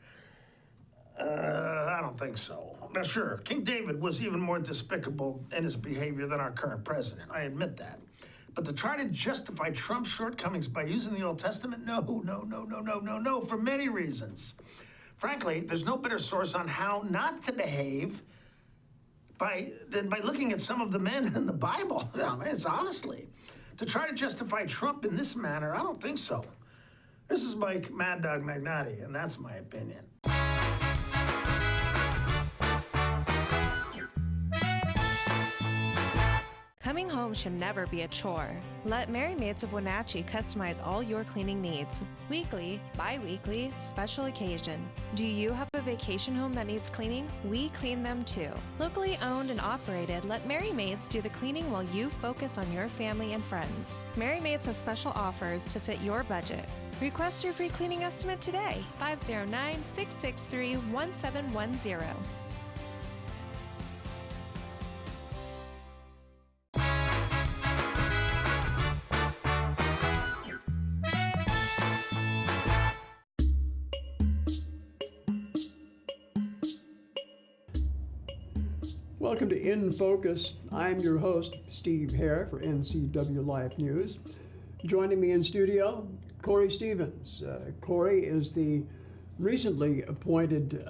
I don't think so. Now, sure, King David was even more despicable in his behavior than our current president. I admit that. But to try to justify Trump's shortcomings by using the Old Testament, no, for many reasons. Frankly, there's no better source on how not to behave than by looking at some of the men in the Bible. I mean, it's honestly. To try to justify Trump in this manner, I don't think so. This is Mike Mad Dog Magnati, and that's my opinion. Coming home should never be a chore. Let Merry Maids of Wenatchee customize all your cleaning needs. Weekly, bi-weekly, special occasion. Do you have a vacation home that needs cleaning? We clean them too. Locally owned and operated, let Merry Maids do the cleaning while you focus on your family and friends. Merry Maids has special offers to fit your budget. Request your free cleaning estimate today. 509-663-1710. Welcome to In Focus. I'm your host, Steve Hare for NCW Life News. Joining me in studio, Corey Stevens. Corey is the recently appointed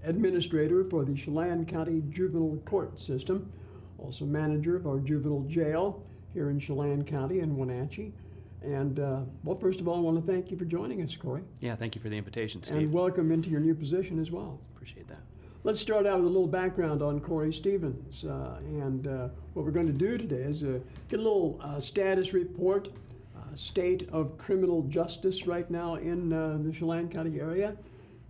administrator for the Chelan County Juvenile Court System, also manager of our juvenile jail here in Chelan County in Wenatchee. And well, first of all, I want to thank you for joining us, Corey. Yeah, thank you for the invitation, Steve. And welcome into your new position as well. Appreciate that. Let's start out with a little background on Corey Stevens. What we're going to do today is get a little status report, state of criminal justice right now in the Chelan County area.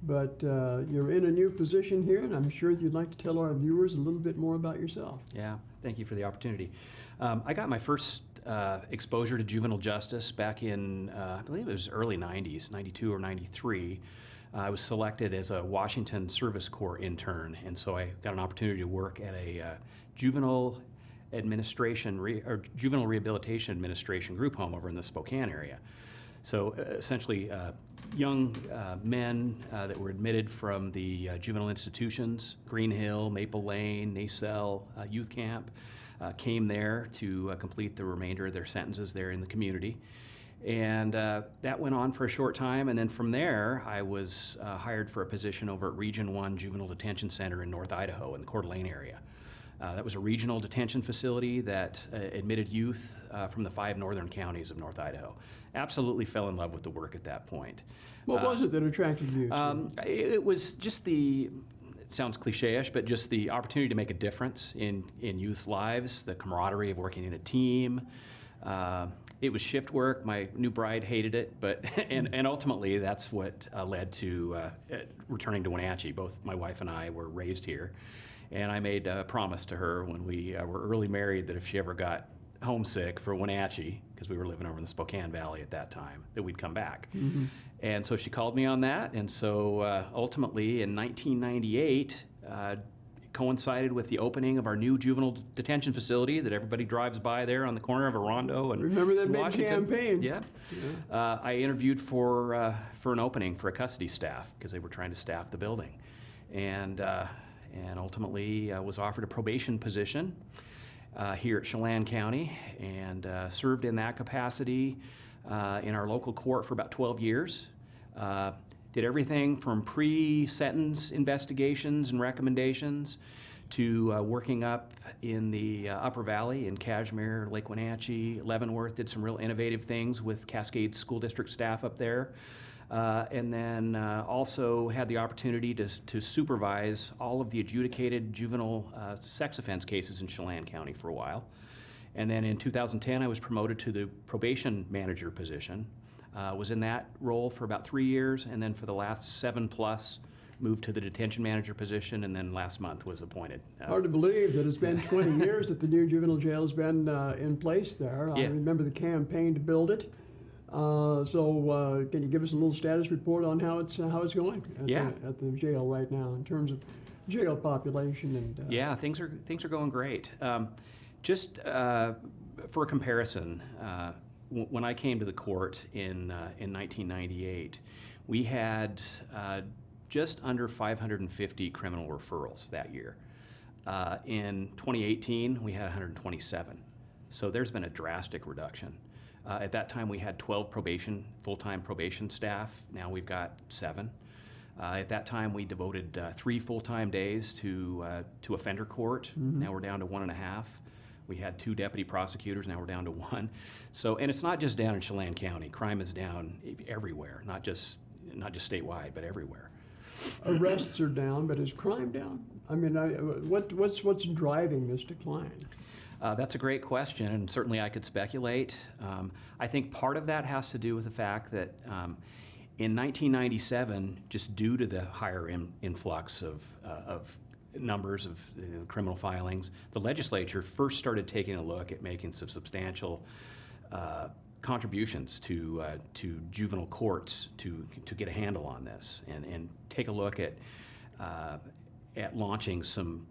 But you're in a new position here, and I'm sure you'd like to tell our viewers a little bit more about yourself. Yeah, thank you for the opportunity. I got my first exposure to juvenile justice back in, I believe it was early 90s, 92 or 93. I was selected as a Washington Service Corps intern, and so I got an opportunity to work at a juvenile rehabilitation administration group home over in the Spokane area. So essentially, young men that were admitted from the juvenile institutions, Green Hill, Maple Lane, Nacelle Youth Camp, came there to complete the remainder of their sentences there in the community. And that went on for a short time, and then from there, I was hired for a position over at Region 1 Juvenile Detention Center in North Idaho in the Coeur d'Alene area. That was a regional detention facility that admitted youth from the 5 northern counties of North Idaho. Absolutely fell in love with the work at that point. What was it that attracted you? It was just it sounds cliche-ish, but just the opportunity to make a difference in youth's lives, the camaraderie of working in a team. It was shift work. My new bride hated it, but and ultimately that's what led to returning to Wenatchee. Both my wife and I were raised here, and I made a promise to her when we were early married that if she ever got homesick for Wenatchee, because we were living over in the Spokane Valley at that time, that we'd come back. Mm-hmm. And so she called me on that, and so ultimately in 1998, coincided with the opening of our new juvenile detention facility that everybody drives by there on the corner of Orondo and remember that big Washington. campaign? Yeah. I interviewed for an opening for a custody staff because they were trying to staff the building, and ultimately was offered a probation position here at Chelan County, and served in that capacity in our local court for about 12 years. Did everything from pre-sentence investigations and recommendations to working up in the Upper Valley in Cashmere, Lake Wenatchee, Leavenworth. Did some real innovative things with Cascade School District staff up there. And then also had the opportunity to supervise all of the adjudicated juvenile sex offense cases in Chelan County for a while. And then in 2010, I was promoted to the probation manager position. Was in that role for about 3 years, and then for the last 7+ moved to the detention manager position, and then last month was appointed. Hard to believe that it's been 20 years that the new juvenile jail has been in place there. Yeah. I remember the campaign to build it. So can you give us a little status report on how it's going Yeah. at the jail right now in terms of jail population and? Yeah, things are going great. Just for a comparison, when I came to the court in 1998, we had just under 550 criminal referrals that year. In 2018, we had 127. So there's been a drastic reduction. At that time, we had 12 full-time probation staff. Now we've got 7. At that time, we devoted 3 full-time days to offender court. Mhm. Now we're down to 1.5. We had 2 deputy prosecutors. Now we're down to 1. So, and it's not just down in Chelan County. Crime is down everywhere, not just statewide, but everywhere. Arrests are down, but is crime down? I mean, what's driving this decline? That's a great question, and certainly I could speculate. I think part of that has to do with the fact that in 1997, just due to the higher influx of numbers of criminal filings, the legislature first started taking a look at making some substantial contributions to juvenile courts to get a handle on this and take a look at launching some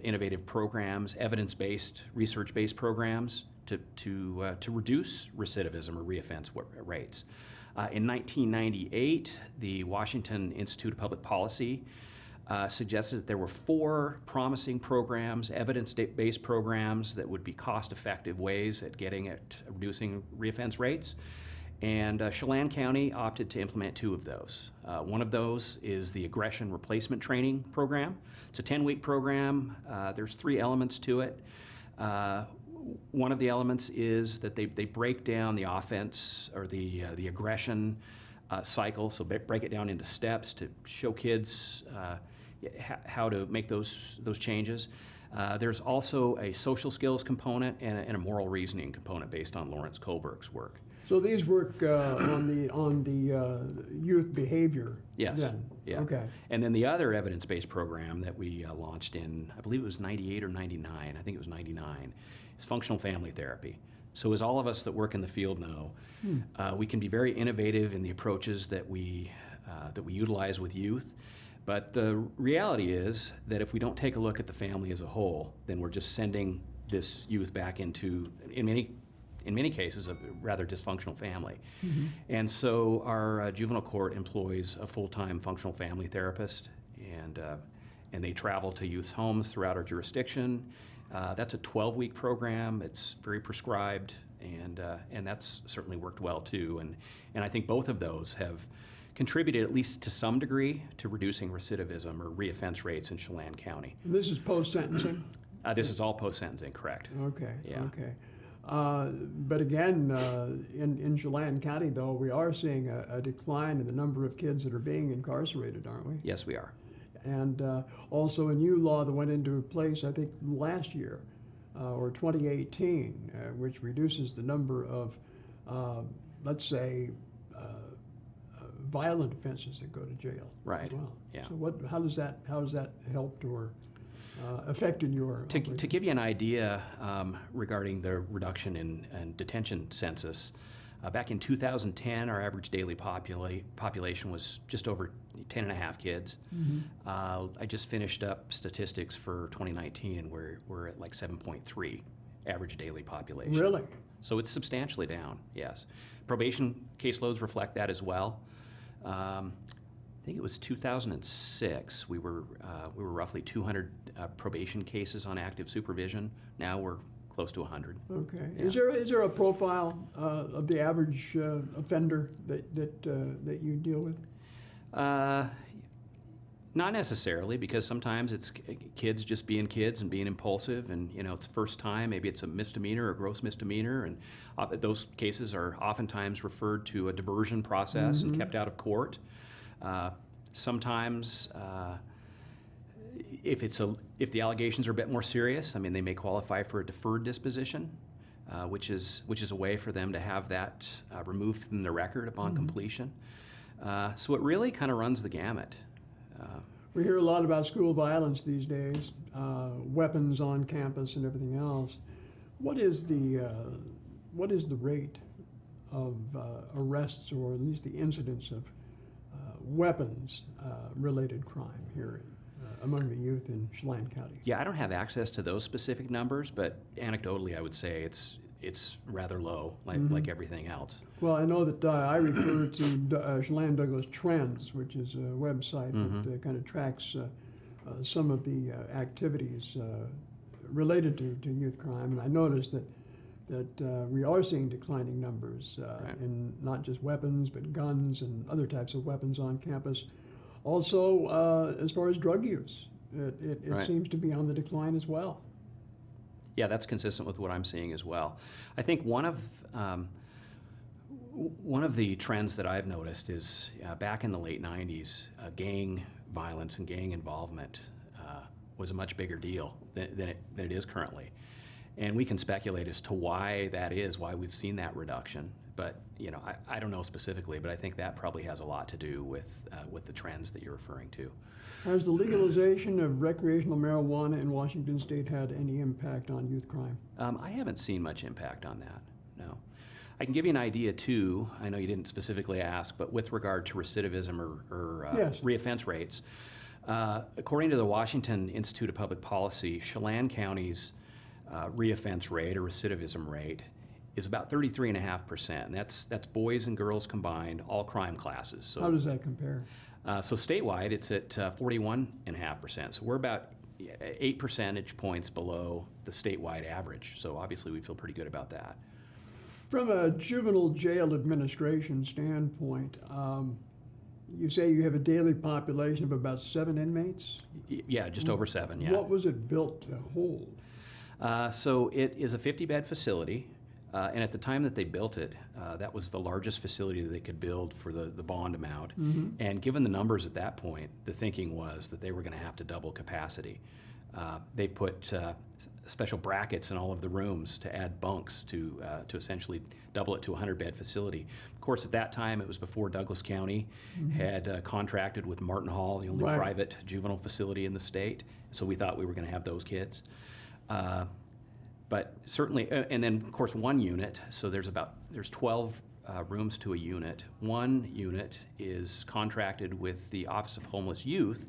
innovative programs, evidence-based, research-based programs to reduce recidivism or reoffense rates. In 1998, the Washington Institute of Public Policy suggested that there were 4 promising programs, evidence-based programs that would be cost-effective ways at reducing reoffense rates. And Chelan County opted to implement 2 of those. One of those is the Aggression Replacement Training Program. It's a 10-week program. There's 3 elements to it. One of the elements is that they break down the offense or the aggression cycle, so break it down into steps to show kids how to make those changes. There's also a social skills component and a moral reasoning component based on Lawrence Kohlberg's work. So these work on the youth behavior. Yes. Then. Yeah. Okay. And then the other evidence-based program that we launched in, I believe it was 98 or 99. I think it was 99. Is functional family therapy. So as all of us that work in the field know, we can be very innovative in the approaches that we utilize with youth. But the reality is that if we don't take a look at the family as a whole, then we're just sending this youth back into, in many cases, a rather dysfunctional family. Mm-hmm. And so our juvenile court employs a full-time functional family therapist, and they travel to youth's homes throughout our jurisdiction. That's a 12-week program. It's very prescribed, and that's certainly worked well too. And I think both of those have contributed, at least to some degree, to reducing recidivism or reoffense rates in Chelan County. And this is post-sentencing? This is all post-sentencing, correct. Okay. Yeah. Okay. But again, in Chelan County, though, we are seeing a decline in the number of kids that are being incarcerated, aren't we? Yes, we are. And also a new law that went into place, I think, last year, or 2018, which reduces the number of, let's say, violent offenses that go to jail. Right. As well. Yeah. So how has that helped or affected your? To give you an idea regarding the reduction in detention census, back in 2010, our average daily population was just over 10.5 kids. Mm-hmm. I just finished up statistics for 2019, and we're at like 7.3 average daily population. Really? So it's substantially down. Yes. Probation caseloads reflect that as well. I think it was 2006. We were roughly 200 probation cases on active supervision. Now we're close to 100. Okay. Yeah. Is there a profile of the average offender that you deal with? Not necessarily, because sometimes it's kids just being kids and being impulsive, and it's first time. Maybe it's a misdemeanor or gross misdemeanor, and those cases are oftentimes referred to a diversion process and kept out of court. Sometimes, if the allegations are a bit more serious, I mean, they may qualify for a deferred disposition, which is a way for them to have that removed from their record upon completion. So it really kind of runs the gamut. We hear a lot about school violence these days, weapons on campus and everything else. What is the rate arrests, or at least the incidence of weapons-related crime here among the youth in Chelan County? Yeah, I don't have access to those specific numbers, but anecdotally, I would say it's rather low, like everything else. Well, I know that I refer to Chelan Douglas Trends, which is a website that kind of tracks some of the activities related to youth crime, and I noticed that we are seeing declining numbers in not just weapons, but guns and other types of weapons on campus. Also, as far as drug use, it seems to be on the decline as well. Yeah, that's consistent with what I'm seeing as well. I think one of the trends that I've noticed is back in the late 90s, gang violence and gang involvement was a much bigger deal than it is currently. And we can speculate as to why that is, why we've seen that reduction. But I don't know specifically, but I think that probably has a lot to do with the trends that you're referring to. Has the legalization of recreational marijuana in Washington State had any impact on youth crime? I haven't seen much impact on that, no. I can give you an idea too, I know you didn't specifically ask, but with regard to recidivism or Yes. reoffense rates, according to the Washington Institute of Public Policy, Chelan County's reoffense rate or recidivism rate is about 33.5%. And that's boys and girls combined, all crime classes. So, how does that compare? So statewide, it's at 41.5%. So we're about 8 percentage points below the statewide average. So obviously we feel pretty good about that. From a juvenile jail administration standpoint, you say you have a daily population of about 7 inmates? Yeah, just over 7, yeah. What was it built to hold? So it is a 50-bed facility, and at the time that they built it, that was the largest facility that they could build for the bond amount. And given the numbers at that point, the thinking was that they were going to have to double capacity. They put special brackets in all of the rooms to add bunks to essentially double it to a 100-bed facility. Of course, at that time, it was before Douglas County had contracted with Martin Hall, the only private juvenile facility in the state. So we thought we were going to have those kids. But certainly, and then of course 1 unit, so there's 12 rooms to a unit. 1 unit is contracted with the Office of Homeless Youth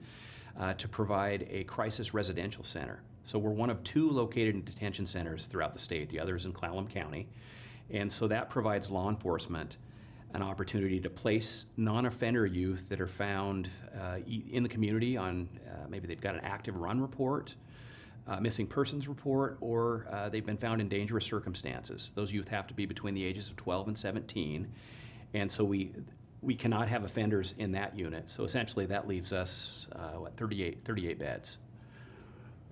to provide a crisis residential center. So we're one of 2 located in detention centers throughout the state. The other is in Clallam County. And so that provides law enforcement an opportunity to place non-offender youth that are found in the community on, maybe they've got an active run report, missing persons report, or they've been found in dangerous circumstances. Those youth have to be between the ages of 12 and 17. And so we cannot have offenders in that unit. So essentially that leaves us, 38 beds.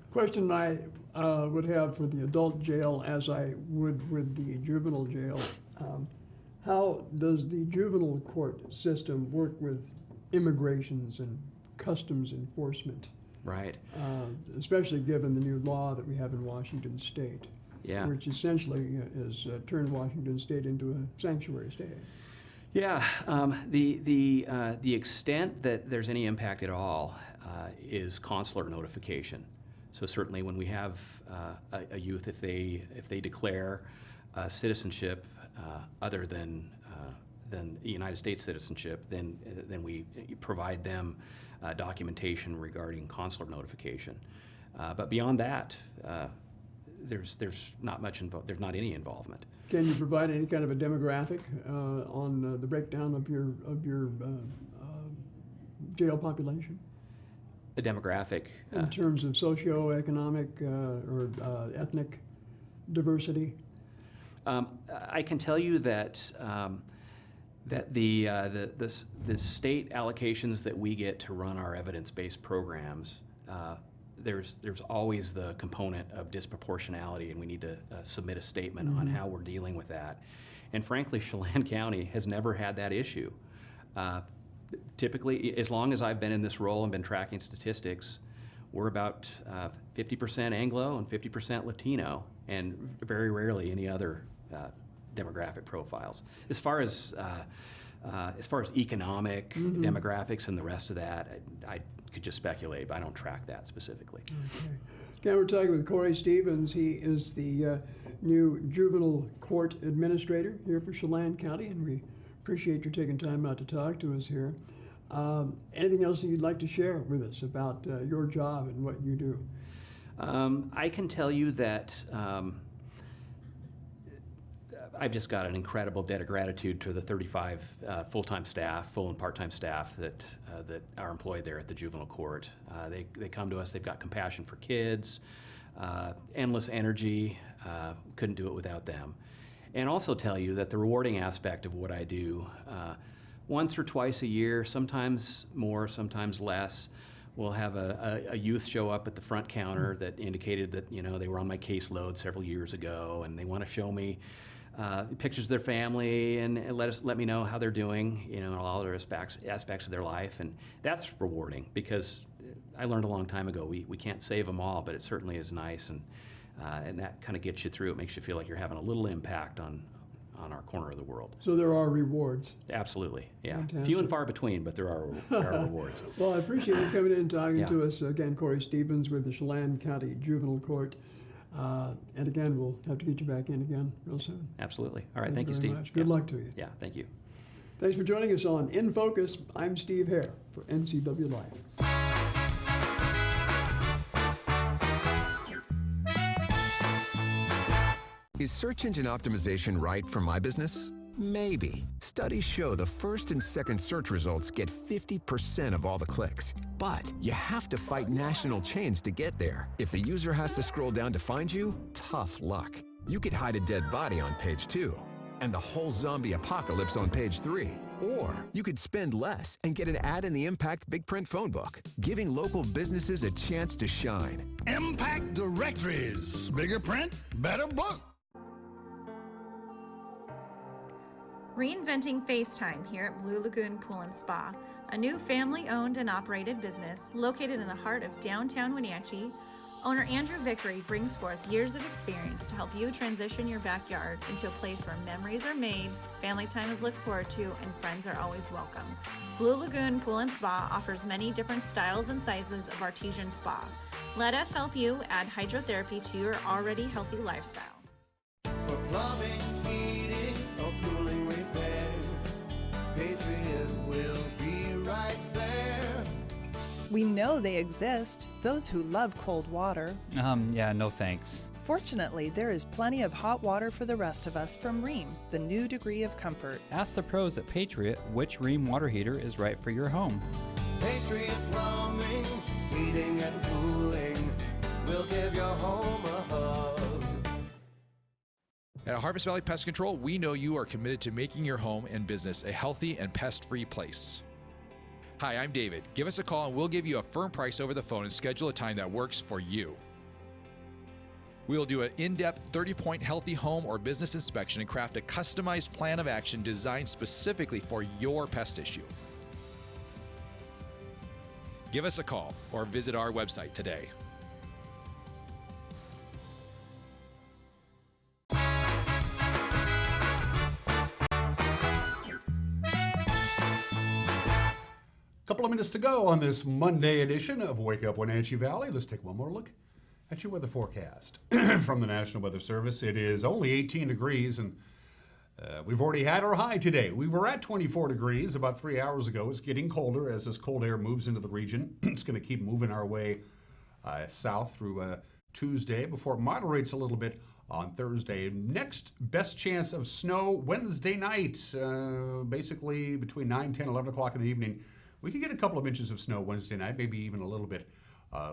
Question I would have for the adult jail, as I would with the juvenile jail, how does the juvenile court system work with immigrations and customs enforcement? Right. Especially given the new law that we have in Washington State, which essentially has turned Washington State into a sanctuary state. Yeah, the extent that there's any impact at all is consular notification. So certainly when we have a youth, if they declare citizenship other than United States citizenship, then we provide them documentation regarding consular notification. But beyond that, there's not much there's not any involvement. Can you provide any kind of a demographic on the breakdown of your jail population? A demographic in terms of socioeconomic or ethnic diversity. I can tell you that that the state allocations that we get to run our evidence-based programs, there's always the component of disproportionality, and we need to submit a statement on how we're dealing with that. And frankly, Chelan County has never had that issue. Typically, as long as I've been in this role and been tracking statistics, we're about 50% Anglo and 50% Latino, and very rarely any other demographic profiles. As far as economic demographics and the rest of that, I could just speculate, but I don't track that specifically. Okay. Again, we're talking with Corey Stevens. He is the new juvenile court administrator here for Chelan County, and we appreciate you taking time out to talk to us here. Anything else that you'd like to share with us about your job and what you do? I can tell you that I've just got an incredible debt of gratitude to the 35 full-time staff, full and part-time staff that are employed there at the juvenile court. They come to us, they've got compassion for kids, endless energy, couldn't do it without them. And also tell you that the rewarding aspect of what I do, once or twice a year, sometimes more, sometimes less, we'll have a youth show up at the front counter that indicated that, you know, they were on my caseload several years ago, and they want to show me pictures of their family and let me know how they're doing, you know, in all other aspects of their life. And that's rewarding, because I learned a long time ago, we can't save them all, but it certainly is nice, and that kind of gets you through. It makes you feel like you're having a little impact on our corner of the world. So there are rewards. Absolutely, yeah. Fantastic. Few and far between, but there are rewards. Well, I appreciate you coming in and talking to us. Again, Corey Stevens with the Chelan County Juvenile Court. And again, we'll have to get you back in again real soon. Absolutely. All right, thank you, very Steve. much. Good luck to you. Yeah, thank you. Thanks for joining us on In Focus. I'm Steve Hare for NCW Live. Is search engine optimization right for my business? Maybe. Studies show the first and second search results get 50% of all the clicks. But you have to fight national chains to get there. If the user has to scroll down to find you, tough luck. You could hide a dead body on page 2 and the whole zombie apocalypse on page 3. Or you could spend less and get an ad in the Impact Big Print phone book, giving local businesses a chance to shine. Impact Directories. Bigger print, better book. Reinventing FaceTime here at Blue Lagoon Pool and Spa, a new family-owned and operated business located in the heart of downtown Wenatchee. Owner Andrew Vickery brings forth years of experience to help you transition your backyard into a place where memories are made, family time is looked forward to, and friends are always welcome. Blue Lagoon Pool and Spa offers many different styles and sizes of artesian spa. Let us help you add hydrotherapy to your already healthy lifestyle. For plumbing, heating, or cooling repair, Patriot will be right there. We know they exist, those who love cold water. Yeah, no thanks. Fortunately, there is plenty of hot water for the rest of us from Rheem, the new degree of comfort. Ask the pros at Patriot which Rheem water heater is right for your home. Patriot Plumbing, heating and cooling, will give your home a hug. At Harvest Valley Pest Control, we know you are committed to making your home and business a healthy and pest-free place. Hi, I'm David. Give us a call and we'll give you a firm price over the phone and schedule a time that works for you. We will do an in-depth 30-point healthy home or business inspection and craft a customized plan of action designed specifically for your pest issue. Give us a call or visit our website today. Couple of minutes to go on this Monday edition of Wake Up Wenatchee Valley. Let's take one more look at your weather forecast from the National Weather Service. It is only 18 degrees, and we've already had our high today. We were at 24 degrees about 3 hours ago. It's getting colder as this cold air moves into the region. It's going to keep moving our way south through Tuesday before it moderates a little bit on Thursday. Next best chance of snow Wednesday night, basically between 9, 10, 11 o'clock in the evening. We could get a couple of inches of snow Wednesday night, maybe even a little bit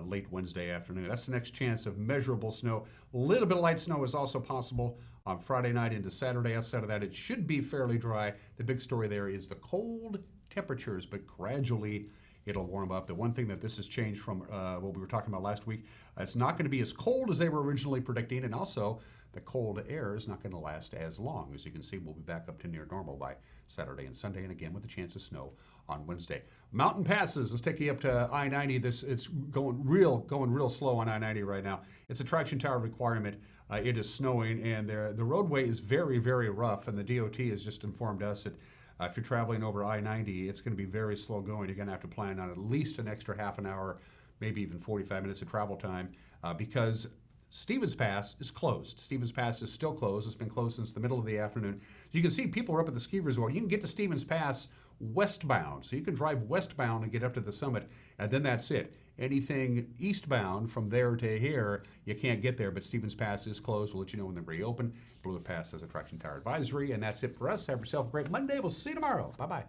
late Wednesday afternoon. That's the next chance of measurable snow. A little bit of light snow is also possible on Friday night into Saturday. Outside of that, it should be fairly dry. The big story there is the cold temperatures, but gradually it'll warm up. The one thing that this has changed from what we were talking about last week, it's not going to be as cold as they were originally predicting, and also the cold air is not going to last as long. As you can see, we'll be back up to near normal by Saturday and Sunday, and again with a chance of snow on Wednesday. Mountain passes, let's take you up to I-90. It's going real slow on I-90 right now. It's a traction tower requirement. It is snowing, and the roadway is very, very rough, and the DOT has just informed us that if you're traveling over I-90, it's going to be very slow going. You're going to have to plan on at least an extra half an hour, maybe even 45 minutes of travel time, because Stevens Pass is closed. Stevens Pass is still closed. It's been closed since the middle of the afternoon. You can see people are up at the ski resort. You can get to Stevens Pass westbound. So you can drive westbound and get up to the summit, and then that's it. Anything eastbound from there to here, you can't get there, but Stevens Pass is closed. We'll let you know when they reopen. Blue Pass has a traction tire advisory, and that's it for us. Have yourself a great Monday. We'll see you tomorrow. Bye-bye.